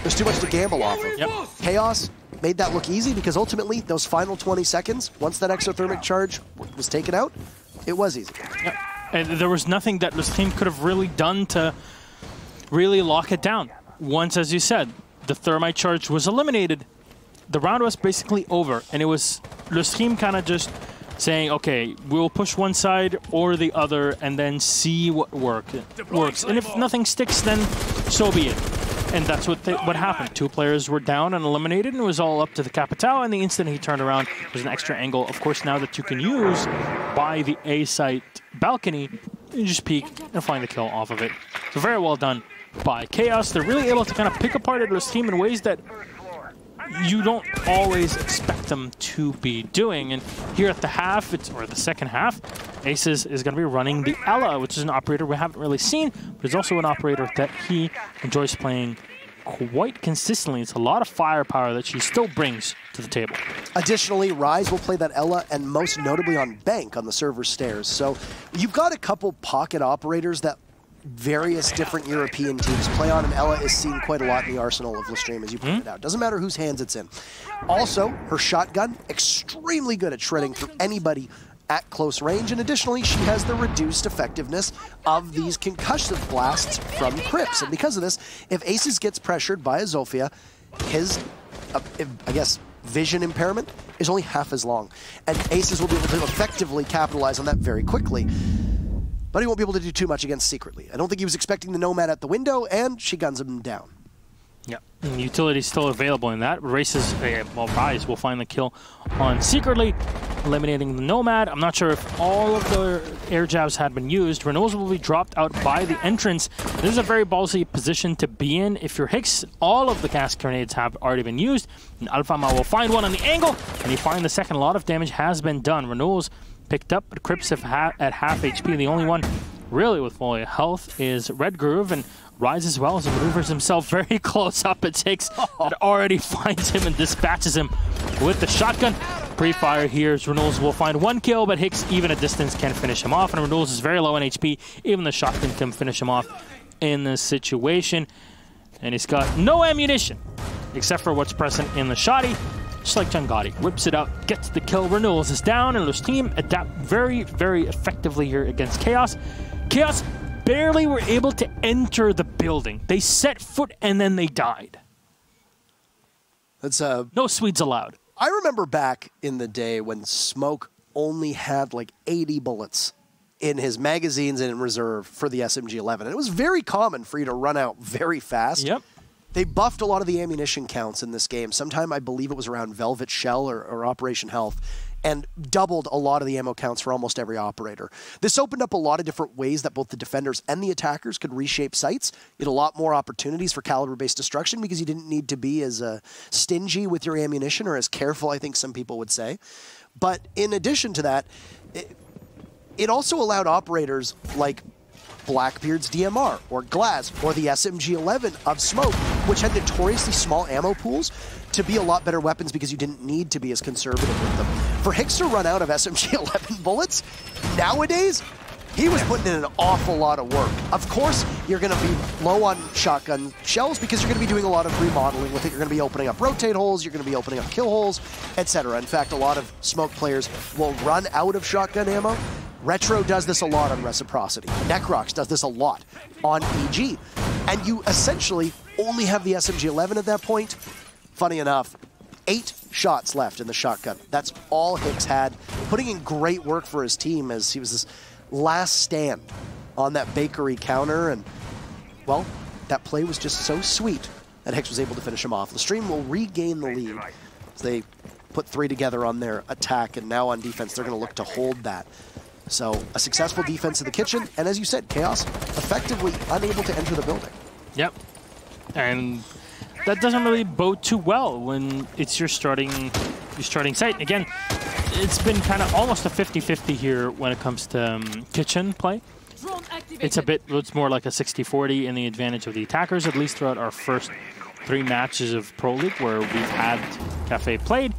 There's too much to gamble off of.
Yep.
Chaos made that look easy because ultimately, those final 20 seconds, once that exothermic charge was taken out, it was easy.
Yep. And there was nothing that this team could have really done to really lock it down. Once, as you said, the thermite charge was eliminated, the round was basically over, and it was LeStream kind of just saying, okay, we'll push one side or the other and then see what works. And if nothing sticks, then so be it. And that's what happened. 2 players were down and eliminated, and it was all up to the Capital. And the instant he turned around, there's an extra angle, of course, now that you can use by the A site balcony. You just peek and find the kill off of it. So very well done by Chaos. They're really able to kind of pick apart this team in ways that you don't always expect them to be doing. And here at the half, or the second half, Aces is going to be running the Ella, which is an operator we haven't really seen, but it's also an operator that he enjoys playing quite consistently. It's a lot of firepower that she still brings to the table.
Additionally, Rise will play that Ella, and most notably on Bank on the server stairs. So you've got a couple pocket operators that various different European teams play on, and Ella is seen quite a lot in the arsenal of LeStream, as you pointed out. Doesn't matter whose hands it's in. Also, her shotgun, extremely good at shredding through anybody at close range, and additionally, she has the reduced effectiveness of these concussive blasts from Crips. And because of this, if Aces gets pressured by a Zofia, his, I guess, vision impairment is only half as long. And Aces will be able to effectively capitalize on that very quickly. But he won't be able to do too much against Secretly. I don't think he was expecting the Nomad at the window, and she guns him down.
Yeah, and utility is still available in that. Rise will find the kill on Secretly, eliminating the Nomad. I'm not sure if all of the air jabs had been used. Renaults will be dropped out by the entrance. This is a very ballsy position to be in. If you're Hicks, all of the cast grenades have already been used. And Alfama will find one on the angle, and you find the second. A lot of damage has been done. Renaults picked up, but Crips at half HP. The only one really with full health is Red Groove, and Rise as well as he maneuvers himself very close up. It takes that already finds him and dispatches him with the shotgun. Pre-fire here, Reynolds will find one kill, but Hicks, even at distance, can finish him off. And Reynolds is very low on HP. Even the shotgun can finish him off in this situation. And he's got no ammunition, except for what's present in the shotty. Just like Jangati, whips it out, gets the kill. Reynolds is down, and LeStream adapt very, very effectively here against Chaos. Chaos barely were able to enter the building. They set foot and then they died.
That's
no Swedes allowed.
I remember back in the day when Smoke only had like 80 bullets in his magazines and in reserve for the SMG-11. And it was very common for you to run out very fast.
Yep.
They buffed a lot of the ammunition counts in this game. Sometime I believe it was around Velvet Shell or Operation Health, and doubled a lot of the ammo counts for almost every operator. This opened up a lot of different ways that both the defenders and the attackers could reshape sites. You had a lot more opportunities for caliber-based destruction because you didn't need to be as stingy with your ammunition, or as careful, I think some people would say. But in addition to that, it also allowed operators like Blackbeard's DMR, or Glaz, or the SMG-11 of Smoke, which had notoriously small ammo pools, to be a lot better weapons because you didn't need to be as conservative with them. For Hicks to run out of SMG-11 bullets, nowadays, he was putting in an awful lot of work. Of course, you're going to be low on shotgun shells because you're going to be doing a lot of remodeling with it. You're going to be opening up rotate holes, you're going to be opening up kill holes, etc. In fact, a lot of Smoke players will run out of shotgun ammo. Retro does this a lot on Reciprocity. Necrox does this a lot on EG. And you essentially only have the SMG-11 at that point. Funny enough, 8 shots left in the shotgun. That's all Hicks had, putting in great work for his team as he was this last stand on that bakery counter. And, well, that play was just so sweet that Hicks was able to finish him off. LeStream will regain the lead as they put 3 together on their attack, and now on defense they're going to look to hold that. So a successful defense in the kitchen, and as you said, Chaos effectively unable to enter the building.
Yep. And that doesn't really bode too well when it's your starting site. Again, it's been kind of almost a 50-50 here when it comes to kitchen play. It's more like a 60-40 in the advantage of the attackers, at least throughout our first 3 matches of Pro League where we've had Cafe played.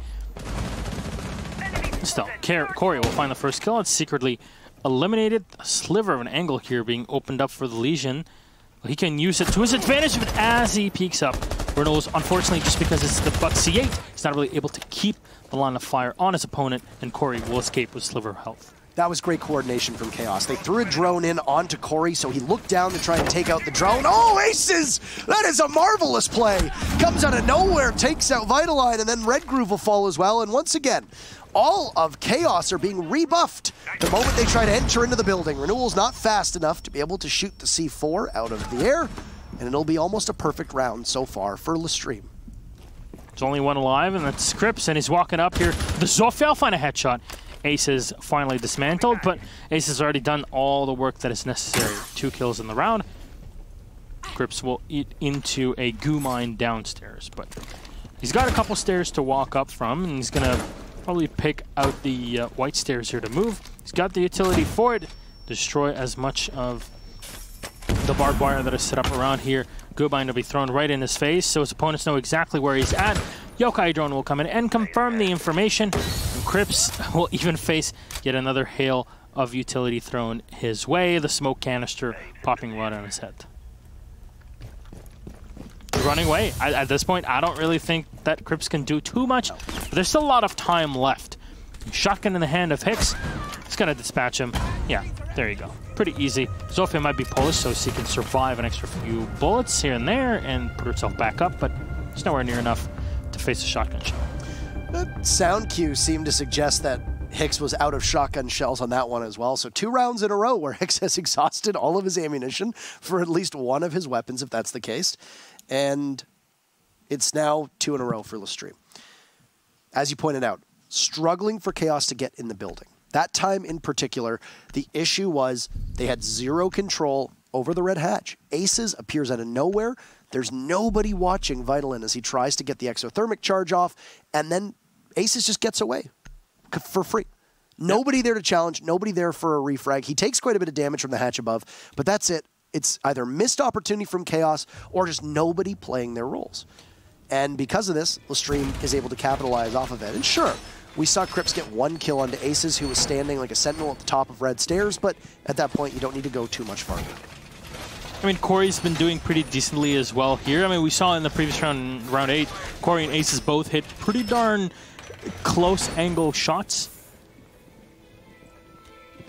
Still, Corey will find the first kill. It's Secretly eliminated. A sliver of an angle here being opened up for the Legion. He can use it to his advantage, but as he peeks up, Reynolds, unfortunately, just because it's the Buck C8, he's not really able to keep the line of fire on his opponent, and Corey will escape with sliver of health.
That was great coordination from Chaos. They threw a drone in onto Corey, so he looked down to try and take out the drone. Oh, Aces! That is a marvelous play! Comes out of nowhere, takes out Vitaline, and then Red Groove will fall as well. And once again, all of Chaos are being rebuffed the moment they try to enter into the building. Renewal's not fast enough to be able to shoot the C4 out of the air, and it'll be almost a perfect round so far for LeStream.
There's only one alive, and that's Scripps, and he's walking up here. The Zofia find a headshot. Ace is finally dismantled, but Ace has already done all the work that is necessary. 2 kills in the round. Scripps will eat into a goo mine downstairs, but he's got a couple stairs to walk up from, and he's going to probably pick out the white stairs here to move. He's got the utility for it. Destroy as much of the barbed wire that is set up around here. Goo mine will be thrown right in his face, so his opponents know exactly where he's at. Yokai drone will come in and confirm the information. And Crips will even face yet another hail of utility thrown his way. The smoke canister popping right on his head. Running away. At this point, I don't really think that Crips can do too much, but there's still a lot of time left. Shotgun in the hand of Hicks. He's going to dispatch him. Yeah, there you go. Pretty easy. Zofia might be Polish, so she can survive an extra few bullets here and there and put herself back up, but it's nowhere near enough to face a shotgun shell.
The sound cue seemed to suggest that Hicks was out of shotgun shells on that one as well. So 2 rounds in a row where Hicks has exhausted all of his ammunition for at least one of his weapons, if that's the case. And it's now 2 in a row for LeStream. As you pointed out, struggling for Chaos to get in the building. That time in particular, the issue was they had 0 control over the red hatch. Aces appears out of nowhere. There's nobody watching Vitalin as he tries to get the exothermic charge off, and then Aces just gets away for free. Nobody there to challenge, nobody there for a refrag. He takes quite a bit of damage from the hatch above, but that's it. It's either missed opportunity from Chaos or just nobody playing their roles. And because of this, LeStream is able to capitalize off of it. And sure, we saw Crips get 1 kill onto Aces, who was standing like a sentinel at the top of red stairs, but at that point, you don't need to go too much farther.
I mean, Corey's been doing pretty decently as well here. I mean, we saw in the previous round, round 8, Corey and Aces both hit pretty darn close angle shots.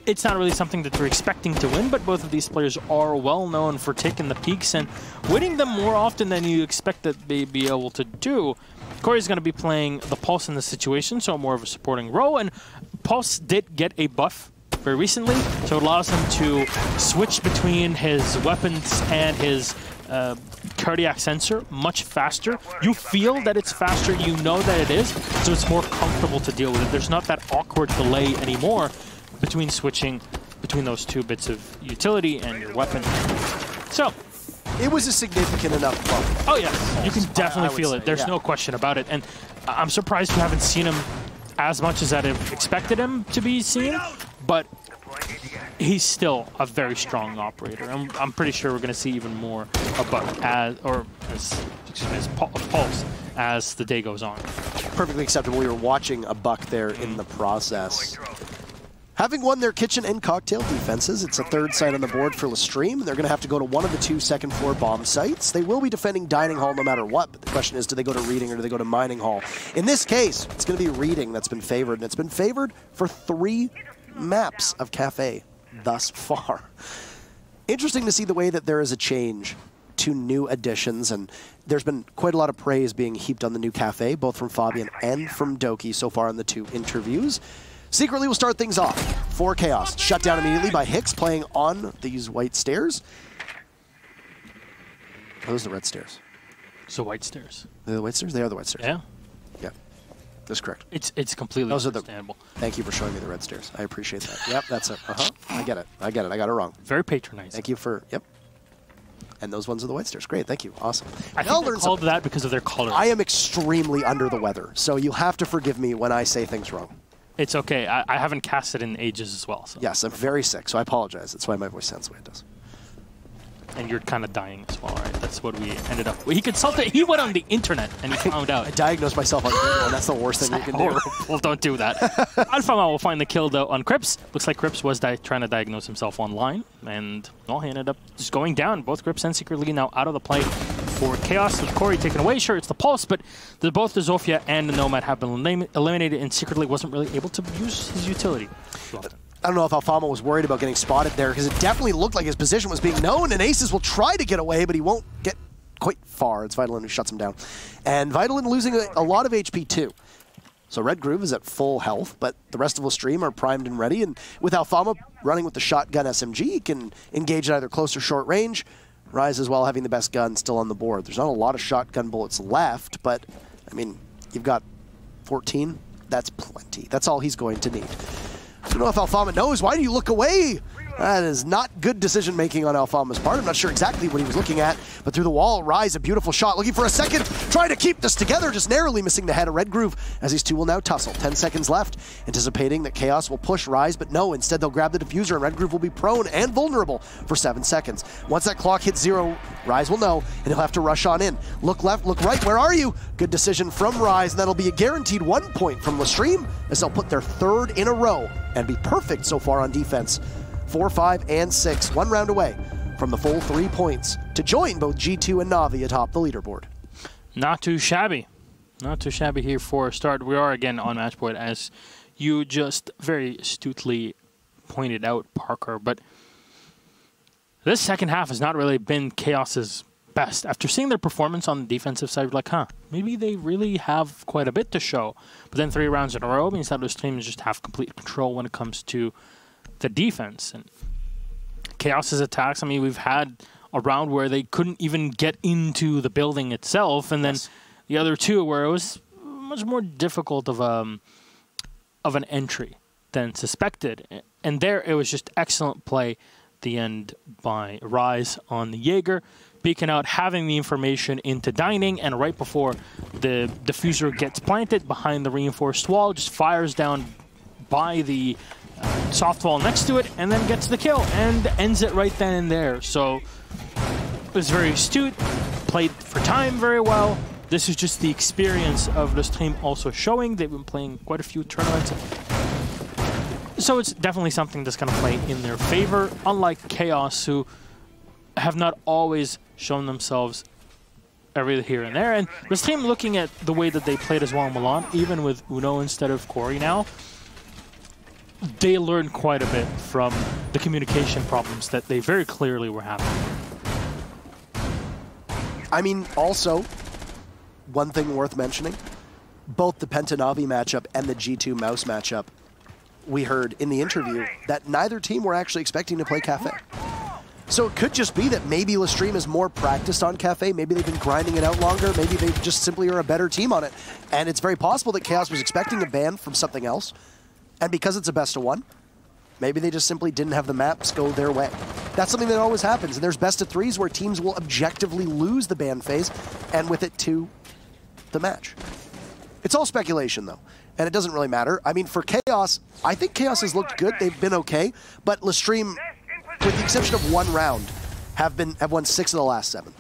It's not really something that we're expecting to win, but both of these players are well known for taking the peaks and winning them more often than you expect that they'd be able to do. Corey's going to be playing the Pulse in this situation, so more of a supporting role, and Pulse did get a buff very recently, so it allows him to switch between his weapons and his cardiac sensor much faster. You feel that it's faster, you know that it is, so it's more comfortable to deal with it. There's not that awkward delay anymore between switching between those 2 bits of utility and your weapon. So
it was a significant enough bump.
Oh yeah, you can definitely feel it. There's no question about it. And I'm surprised you haven't seen him as much as I'd have expected him to be seen, but he's still a very strong operator. I'm pretty sure we're going to see even more of Buck as Pulse as the day goes on.
Perfectly acceptable. We were watching a Buck there in the process. Having won their kitchen and cocktail defenses, it's a 3rd site on the board for LeStream. They're going to have to go to one of the 2 second-floor bomb sites. They will be defending Dining Hall no matter what, but the question is, do they go to Reading or do they go to Mining Hall? In this case, it's going to be Reading that's been favored, and it's been favored for 3 maps of Cafe thus far. Interesting to see the way that there is a change to new additions, and there's been quite a lot of praise being heaped on the new Cafe, both from Fabian and from Doki so far in the 2 interviews. Secretly, we'll start things off for Chaos. Shut down immediately by Hicks, playing on these white stairs. Are those the red stairs?
So white stairs.
They're the white stairs? They are the white stairs.
Yeah.
Yeah. That's correct.
It's completely understandable.
Thank you for showing me the red stairs. I appreciate that. Yep, that's it. I get it. I got it wrong.
Very patronizing.
Thank you for, yep. And those ones are the white stairs. Great, thank you. Awesome.
I think they're called that because of their color.
I am extremely under the weather, so you'll have to forgive me when I say things wrong.
It's okay. I haven't casted in ages as well. So.
Yes, I'm very sick, so I apologize. That's why my voice sounds the way it does.
And you're kind of dying as well, right? That's what we ended up. He consulted. He went on the internet and he found out.
I diagnosed myself on Google, and that's the worst thing you can do.
Well, don't do that. Alphama will find the kill though on Crips. Looks like Crips was trying to diagnose himself online, and well, he ended up just going down. Both Crips and Secretly now out of the play for Chaos. With Corey taken away, sure, it's the Pulse, but both the Zofia and the Nomad have been eliminated, and Secretly wasn't really able to use his utility.
I don't know if Alfama was worried about getting spotted there, because it definitely looked like his position was being known, and Aces will try to get away, but he won't get quite far. It's Vitalin who shuts him down. And Vitalin losing a lot of HP too. So Red Groove is at full health, but the rest of LeStream are primed and ready, and with Alfama running with the shotgun SMG, he can engage at either close or short range. Rise as well, having the best gun still on the board. There's not a lot of shotgun bullets left, but, I mean, you've got 14. That's plenty. That's all he's going to need. I don't know if Alfama knows. Why do you look away? That is not good decision-making on Alfama's part. I'm not sure exactly what he was looking at, but through the wall, Rise, a beautiful shot. Looking for a second. trying to keep this together, just narrowly missing the head of Red Groove as these two will now tussle. 10 seconds left, anticipating that Chaos will push Rise, but no, instead they'll grab the diffuser and Red Groove will be prone and vulnerable for 7 seconds. Once that clock hits 0, Rise will know, and he'll have to rush on in. Look left, look right, where are you? Good decision from Rise, and that'll be a guaranteed 1 point from LeStream, as they'll put their 3rd in a row and be perfect so far on defense. 4, 5, and 6, 1 round away from the full 3 points to join both G2 and Na'Vi atop the leaderboard.
Not too shabby. Not too shabby here for a start. We are again on match point, as you just very astutely pointed out, Parker. But this second half has not really been Chaos's best. After seeing their performance on the defensive side, we're like, maybe they really have quite a bit to show. But then 3 rounds in a row means that those teams just have complete control when it comes to the defense. And Chaos's attacks, I mean, we've had a round where they couldn't even get into the building itself, and then the other 2 where it was much more difficult of an entry than suspected. And there it was just excellent play at the end by Rise on the Jaeger, beacon out, having the information into dining, and right before the diffuser gets planted behind the reinforced wall, just fires down by the soft wall next to it, and then gets the kill, and ends it right then and there. So it was very astute, played for time very well. This is just the experience of LeStream also showing. They've been playing quite a few tournaments. So it's definitely something that's going to play in their favor, unlike Chaos, who have not always shown themselves every here and there. And LeStream, looking at the way that they played as well in Milan, even with Uno instead of Corey now, they learned quite a bit from the communication problems that they very clearly were having.
I mean, also, one thing worth mentioning, both the Penta-Na'Vi matchup and the G2 Mouse matchup, we heard in the interview that neither team were actually expecting to play Cafe. So it could just be that maybe LeStream is more practiced on Cafe, maybe they've been grinding it out longer, maybe they just simply are a better team on it. And it's very possible that Chaos was expecting a ban from something else, and because it's a best of 1, maybe they just simply didn't have the maps go their way. That's something that always happens, and there's best of 3s where teams will objectively lose the ban phase, and with it to the match. It's all speculation, though, and it doesn't really matter. I mean, for Chaos, I think Chaos has looked good. They've been okay, but LeStream, with the exception of 1 round, have won 6 of the last 7.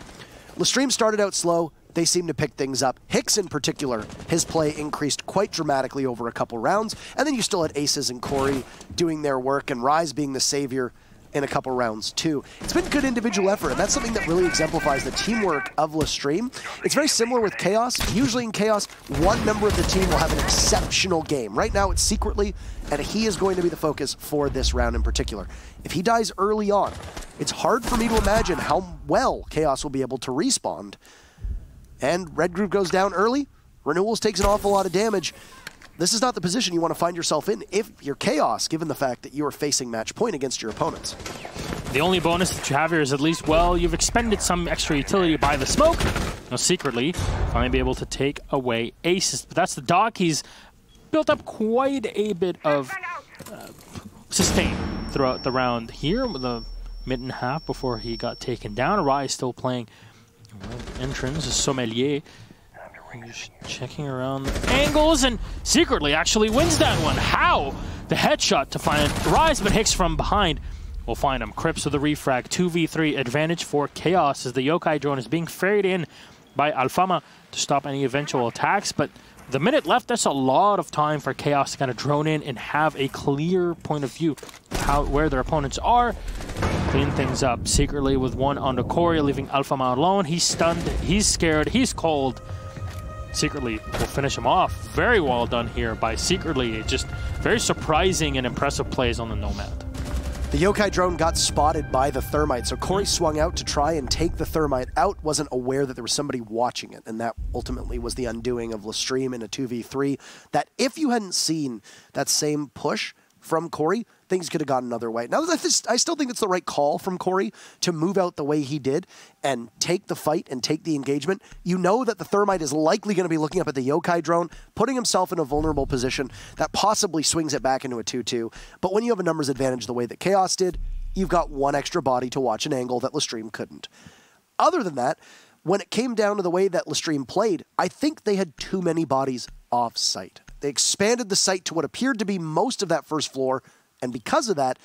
LeStream started out slow. They seem to pick things up. Hicks in particular, his play increased quite dramatically over a couple rounds, and then you still had Aces and Corey doing their work, and Rise being the savior in a couple rounds too. It's been good individual effort, and that's something that really exemplifies the teamwork of LeStream. It's very similar with Chaos. Usually in Chaos, one member of the team will have an exceptional game. Right now it's Secretly, and he is going to be the focus for this round in particular. If he dies early on, it's hard for me to imagine how well Chaos will be able to respawn. And Red Groove goes down early. Renewals takes an awful lot of damage. This is not the position you want to find yourself in if you're Chaos, given the fact that you are facing match point against your opponents.
The only bonus that you have here is at least, well, you've expended some extra utility by the smoke. Now, Secretly, finally be able to take away Aces. But that's the Doc. He's built up quite a bit of sustain throughout the round here with a minute and a half before he got taken down. Rai still playing entrance, a Sommelier. Just checking around the angles, and Secretly actually wins that one. How? The headshot to find Rise, but Hicks from behind will find him. Crips with the refrag. 2v3 advantage for Chaos as the Yokai drone is being ferried in by Alfama to stop any eventual attacks. But the minute left, that's a lot of time for Chaos to kind of drone in and have a clear point of view of where their opponents are. Clean things up. Secretly with one on the Corey, leaving Alfama alone. He's stunned, he's scared, he's cold. Secretly will finish him off. Very well done here by Secretly. Just very surprising and impressive plays on the Nomad.
The Yokai drone got spotted by the Thermite, so Corey swung out to try and take the Thermite out, wasn't aware that there was somebody watching it, and that ultimately was the undoing of LeStream in a 2v3. That if you hadn't seen that same push from Corey, things could have gone another way. Now, I still think it's the right call from Corey to move out the way he did and take the fight and take the engagement. You know that the Thermite is likely going to be looking up at the Yokai drone, putting himself in a vulnerable position that possibly swings it back into a 2-2. But when you have a numbers advantage the way that Chaos did, you've got one extra body to watch an angle that LeStream couldn't. Other than that, when it came down to the way that LeStream played, I think they had too many bodies off-site. They expanded the site to what appeared to be most of that first floor, and because of that,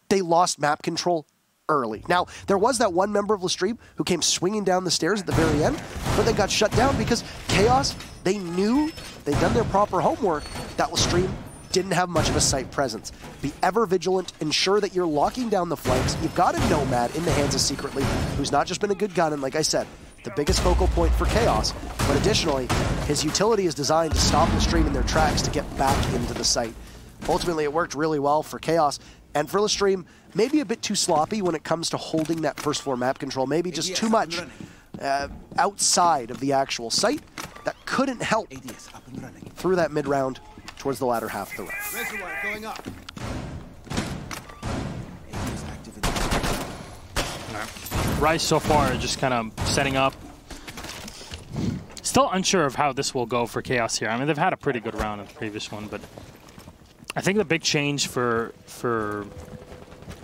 they lost map control early. Now, there was that one member of LeStream who came swinging down the stairs at the very end, but then got shut down because Chaos, they knew they'd done their proper homework, that LeStream didn't have much of a site presence. Be ever vigilant, ensure that you're locking down the flanks. You've got a Nomad in the hands of Secretly, who's not just been a good gun, and like I said, the biggest focal point for Chaos, but additionally, his utility is designed to stop LeStream in their tracks to get back into the site. Ultimately, it worked really well for Chaos, and for LeStream, maybe a bit too sloppy when it comes to holding that first floor map control, maybe just too much outside of the actual site. That couldn't help through that mid-round towards the latter half of the round.
Going up.
Rice so far just kind of setting up. Still unsure of how this will go for Chaos here. I mean, they've had a pretty good round in the previous one, but I think the big change for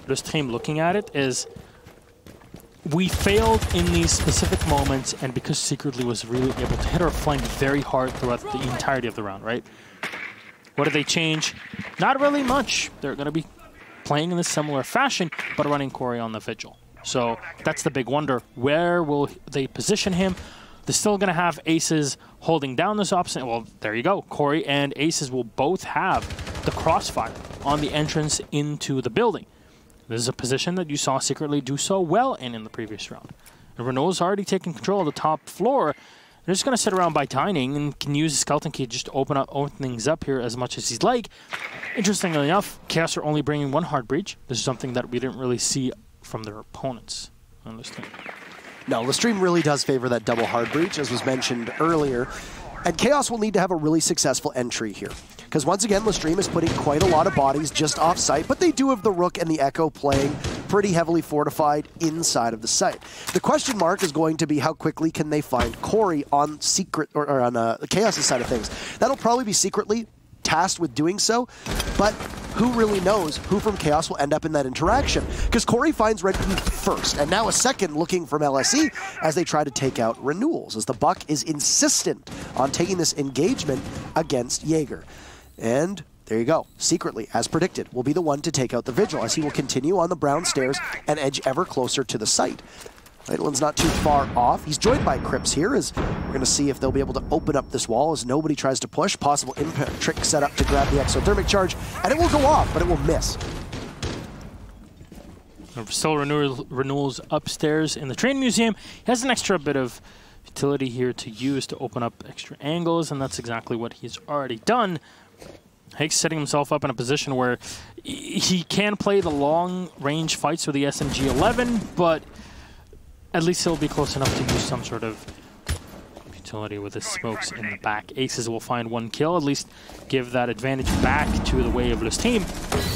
LeStream looking at it is we failed in these specific moments, and because Secretly was really able to hit our flank very hard throughout the entirety of the round, right? What did they change? Not really much. They're going to be playing in a similar fashion, but running Corey on the Vigil. So that's the big wonder. Where will they position him? They're still going to have Aces holding down this option. Well, there you go. Corey and Aces will both have the crossfire on the entrance into the building. This is a position that you saw Secretly do so well in the previous round. And Renault's already taken control of the top floor. They're just going to sit around by dining and can use the Skeleton Key just to open things up here as much as he'd like. Interestingly enough, Chaos are only bringing one hard breach. This is something that we didn't really see from their opponents on this team.
No, LeStream really does favor that double hard breach, as was mentioned earlier. And Chaos will need to have a really successful entry here. Because once again, LeStream is putting quite a lot of bodies just off-site, but they do have the Rook and the Echo playing pretty heavily fortified inside of the site. The question mark is going to be how quickly can they find Corey on the Chaos' side of things. That'll probably be Secretly tasked with doing so, but who really knows who from Chaos will end up in that interaction? Because Corey finds Red Key first, and now a second looking from LSE as they try to take out Renewals, as the Buck is insistent on taking this engagement against Jaeger. And there you go. Secretly, as predicted, will be the one to take out the Vigil, as he will continue on the brown stairs and edge ever closer to the site. Lightland's not too far off. He's joined by Crips here, as we're going to see if they'll be able to open up this wall as nobody tries to push. Possible impact trick set up to grab the exothermic charge, and it will go off, but it will miss.
Still Renewals upstairs in the Train Museum. He has an extra bit of utility here to use to open up extra angles, and that's exactly what he's already done. Hake's setting himself up in a position where he can play the long-range fights with the SMG-11, but at least he'll be close enough to use some sort of utility with his smokes in the back. Aces will find one kill, at least give that advantage back to the way of this team.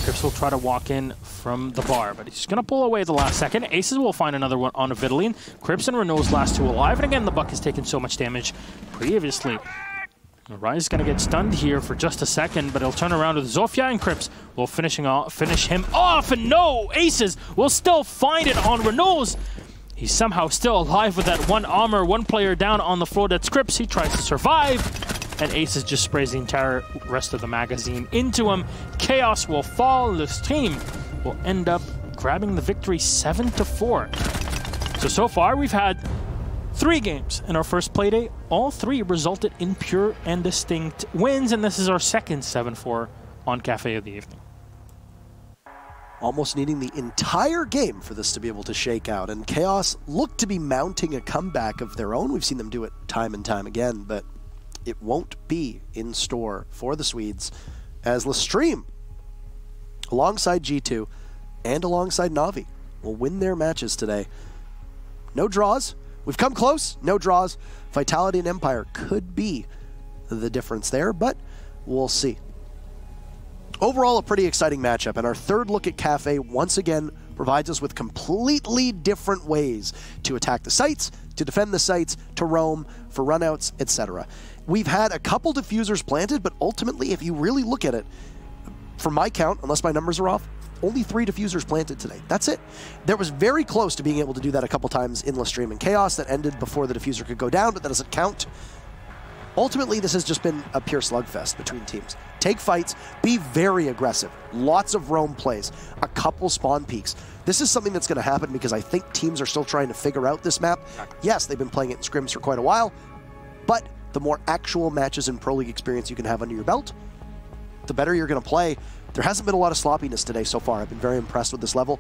Crips will try to walk in from the bar, but he's going to pull away at the last second. Aces will find another one on a Vitaline. Crips and Renault's last two alive, and again, the Buck has taken so much damage previously. Rise is going to get stunned here for just a second, but he'll turn around with Zofia, and Crips will finish him off, and no! Aces will still find it on Renault's. He's somehow still alive with that one armor, one player down on the floor. That's Crips. He tries to survive, and Aces just sprays the entire rest of the magazine into him. Chaos will fall. LeStream will end up grabbing the victory 7-4. So far we've had 3 games in our first playday. All 3 resulted in pure and distinct wins, and this is our second 7-4 on Cafe of the Evening.
Almost needing the entire game for this to be able to shake out, and Chaos look to be mounting a comeback of their own. We've seen them do it time and time again, but it won't be in store for the Swedes, as LeStream, alongside G2 and alongside Na'Vi, will win their matches today. No draws. We've come close. No draws. Vitality and Empire could be the difference there, but we'll see. Overall, a pretty exciting matchup, and our third look at Cafe once again provides us with completely different ways to attack the sites, to defend the sites, to roam, for runouts, etc. We've had a couple diffusers planted, but ultimately, if you really look at it, from my count, unless my numbers are off, only 3 diffusers planted today. That's it. There was very close to being able to do that a couple times in LeStream and Chaos that ended before the diffuser could go down, but that doesn't count. Ultimately, this has just been a pure slugfest between teams. Take fights, be very aggressive, lots of roam plays, a couple spawn peaks. This is something that's going to happen because I think teams are still trying to figure out this map. Yes, they've been playing it in scrims for quite a while, but the more actual matches and Pro League experience you can have under your belt, the better you're going to play. There hasn't been a lot of sloppiness today so far. I've been very impressed with this level.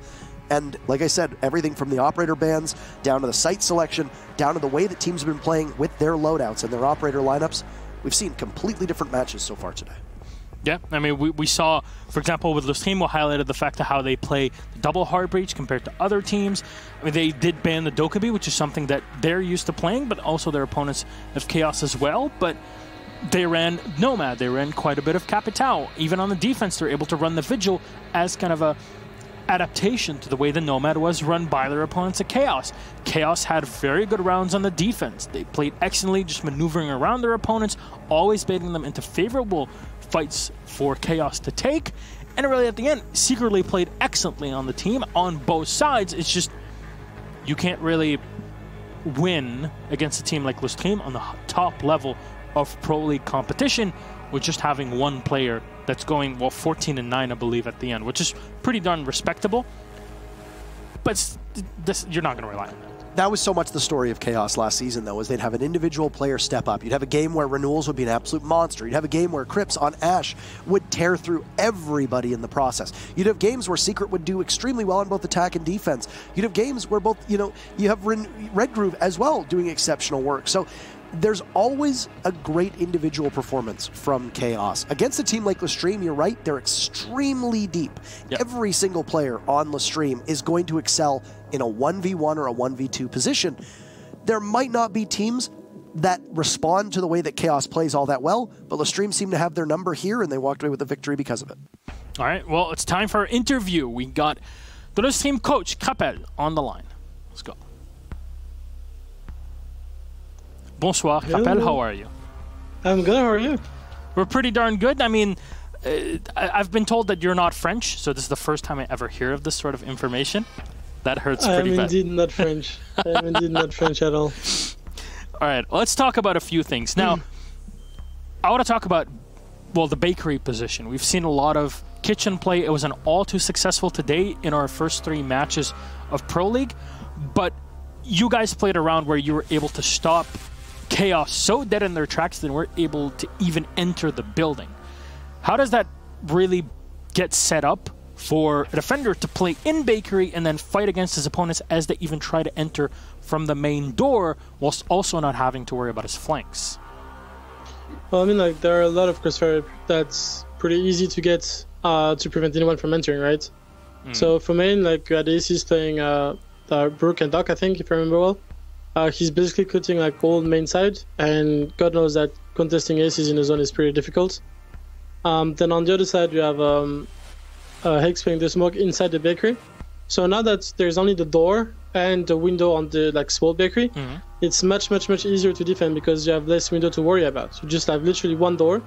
And like I said, everything from the operator bans, down to the site selection, down to the way that teams have been playing with their loadouts and their operator lineups, we've seen completely different matches so far today.
Yeah, I mean, we saw, for example, with LeStream, we highlighted the fact of how they play double hard breach compared to other teams. I mean, they did ban the Dokkaebi, which is something that they're used to playing, but also their opponents have Chaos as well. But they ran Nomad, they ran quite a bit of Capital. Even on the defense, they're able to run the Vigil as kind of a adaptation to the way the Nomad was run by their opponents at Chaos. Chaos had very good rounds on the defense. They played excellently, just maneuvering around their opponents, always baiting them into favorable fights for Chaos to take. And really at the end, secretly played excellently on the team on both sides. It's just, you can't really win against a team like LeStream on the top level of Pro League competition with just having one player that's going, well, 14-9, I believe, at the end, which is pretty darn respectable. But this, you're not going to rely on that.
That was so much the story of Chaos last season, though, is they'd have an individual player step up. You'd have a game where Renewals would be an absolute monster. You'd have a game where Crips on Ashe would tear through everybody in the process. You'd have games where Secret would do extremely well on both attack and defense. You'd have games where both, you know, you have Red Groove as well doing exceptional work. So there's always a great individual performance from Chaos. Against a team like LeStream, you're right, they're extremely deep. Yep. Every single player on LeStream is going to excel in a 1v1 or a 1v2 position. There might not be teams that respond to the way that Chaos plays all that well, but LeStream seemed to have their number here, and they walked away with a victory because of it.
All right, well, it's time for our interview. We got the LeStream coach, Capel, on the line. Let's go. Bonsoir, Capel. How are you?
I'm good. How are you?
We're pretty darn good. I mean, I've been told that you're not French, so this is the first time I ever hear of this sort of information. That hurts pretty bad.
I'm indeed not French. I'm indeed not French at all.
All right, let's talk about a few things. Now, I want to talk about, well, the bakery position. We've seen a lot of kitchen play. It was an all too successful today in our first 3 matches of Pro League, but you guys played around where you were able to stop Chaos so dead in their tracks they weren't able to even enter the building. How does that really get set up for a defender to play in bakery and then fight against his opponents as they even try to enter from the main door, whilst also not having to worry about his flanks?
Well, I mean, like, there are a lot of crossfire that's pretty easy to get to prevent anyone from entering, right? So for main, like, you had ACs playing Brook and Doc, I think, if I remember well. He's basically cutting like all main side, and God knows that contesting aces in the zone is pretty difficult. Then on the other side, you have Hex playing the smoke inside the bakery. So now that there's only the door and the window on the like small bakery, it's much easier to defend because you have less window to worry about. You just have literally one door,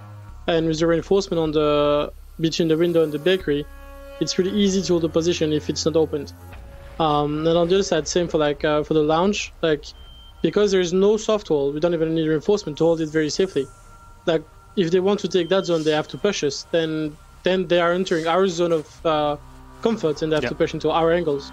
and with the reinforcement on the between the window and the bakery, it's pretty easy to hold the position if it's not opened. And on the other side, same for like for the lounge, like because there is no soft wall, we don't even need reinforcement to hold it very safely. Like if they want to take that zone, they have to push us. Then they are entering our zone of comfort, and they have to push into our angles.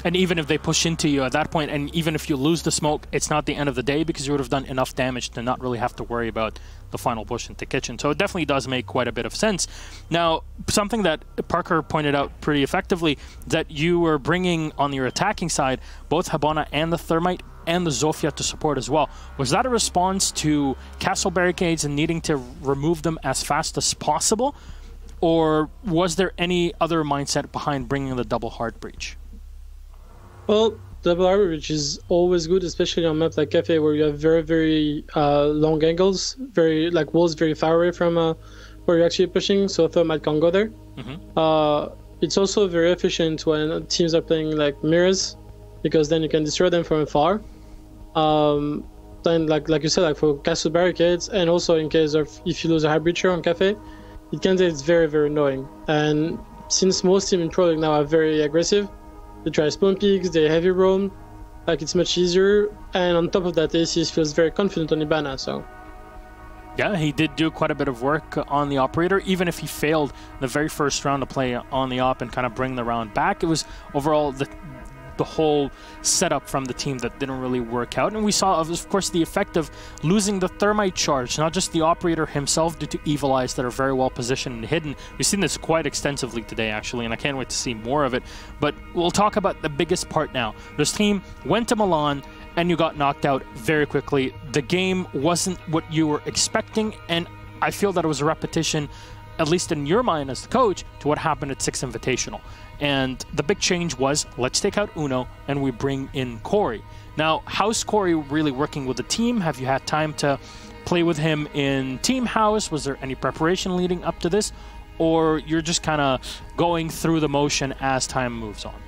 And even if they push into you at that point, and even if you lose the smoke, it's not the end of the day because you would have done enough damage to not really have to worry about the final push into kitchen. So it definitely does make quite a bit of sense. Now, something that Parker pointed out pretty effectively, that you were bringing on your attacking side both Habana and the Thermite and the Zofia to support as well. Was that a response to castle barricades and needing to remove them as fast as possible? Or was there any other mindset behind bringing the double hard breach?
Well, double hard breach is always good, especially on maps like Cafe, where you have very long angles, very like walls very far away from where you're actually pushing, so Thermite can't go there. It's also very efficient when teams are playing like mirrors, because then you can destroy them from afar. Then like you said, like for castle barricades, and also in case of if you lose a hard breacher on Cafe, it can say it's very annoying. And since most teams in Pro League now are very aggressive, they try spawn picks, they heavy roam, like it's much easier. And on top of that, ACS feels very confident on Ibana, so.
Yeah, he did do quite a bit of work on the operator, even if he failed the very first round to play on the op and kind of bring the round back. It was overall the whole setup from the team that didn't really work out. And we saw, of course, the effect of losing the thermite charge, not just the operator himself due to evil eyes that are very well positioned and hidden. We've seen this quite extensively today, actually, and I can't wait to see more of it. But we'll talk about the biggest part now. LeStream went to Milan, and you got knocked out very quickly. The game wasn't what you were expecting, and I feel that it was a repetition, at least in your mind as the coach, to what happened at Six Invitational. And the big change was, let's take out Uno and we bring in Corey. Now, how's Corey really working with the team? Have you had time to play with him in Team House? Was there any preparation leading up to this? Or you're just kind of going through the motion as time moves on?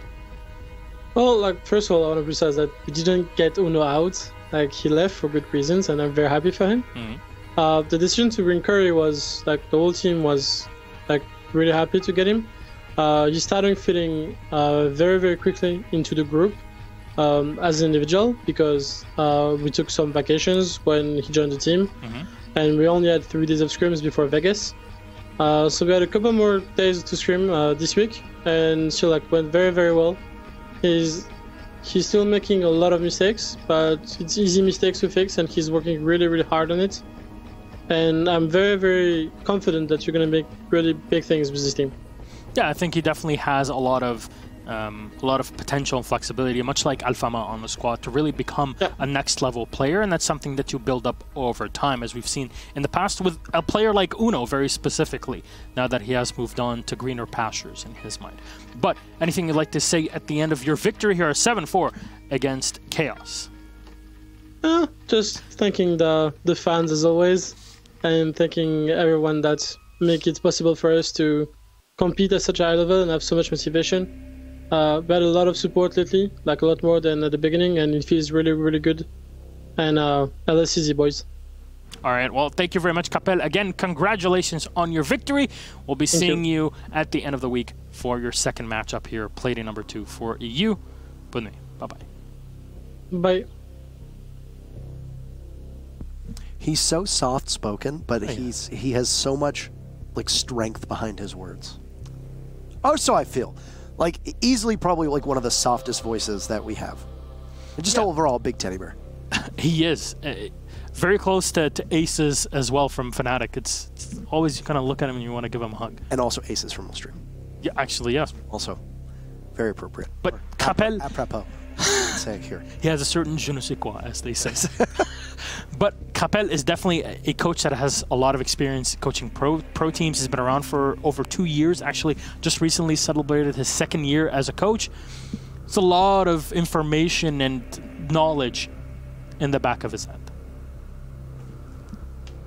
Well, like, first of all, I want to precise that we didn't get Uno out. Like, he left for good reasons, and I'm very happy for him. Mm-hmm. The decision to bring Curry was, like, the whole team was, like, really happy to get him. He started fitting very, very quickly into the group as an individual because we took some vacations when he joined the team. Mm-hmm. And we only had 3 days of scrims before Vegas. So we had a couple more days to scrim this week, and still, like, went very, very well. He's still making a lot of mistakes, but it's easy mistakes to fix, and he's working really, really hard on it. And I'm very, very confident that you're going to make really big things with this team.
Yeah, I think he definitely has a lot of potential and flexibility, much like Alfama on the squad, to really become a next level player, and that's something that you build up over time, as we've seen in the past with a player like Uno very specifically, now that he has moved on to greener pastures in his mind. But anything you'd like to say at the end of your victory here, 7-4 against Chaos?
Just thanking the fans as always, and thanking everyone that make it possible for us to compete at such a high level and have so much motivation. We had a lot of support lately, like a lot more than at the beginning, and it feels really, really good. And LSE boys.
All right, well, thank you very much, Capel. Again, congratulations on your victory. We'll be seeing you at the end of the week for your second matchup here, Play-Day number 2 for EU. Bonne nuit. Bye-bye.
Bye.
He's so soft-spoken, but he has so much, like, strength behind his words. Oh, so I feel. Like, easily probably like one of the softest voices that we have. And just overall, big teddy bear.
He is. Very close to Aces as well from Fnatic. It's always you kind of look at him and you want to give him a hug.
And also Aces from LeStream.
Yeah, actually, yes.
Also, very appropriate.
But Capel...
Apropos. Say it here.
He has a certain je ne sais quoi, as they say. But Capel is definitely a coach that has a lot of experience coaching pro teams. He's been around for over 2 years, actually. Just recently celebrated his 2nd year as a coach. It's a lot of information and knowledge in the back of his head.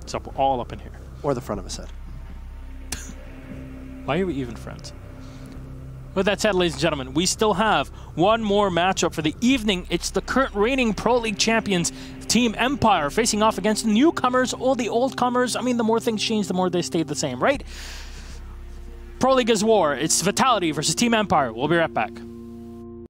It's all up in here.
Or the front of his head.
Why are we even friends? With that said, ladies and gentlemen, we still have one more matchup for the evening. It's the current reigning Pro League champions, Team Empire, facing off against newcomers, all the old comers. I mean, the more things change, the more they stay the same, right? Pro League is war. It's Vitality versus Team Empire. We'll be right back.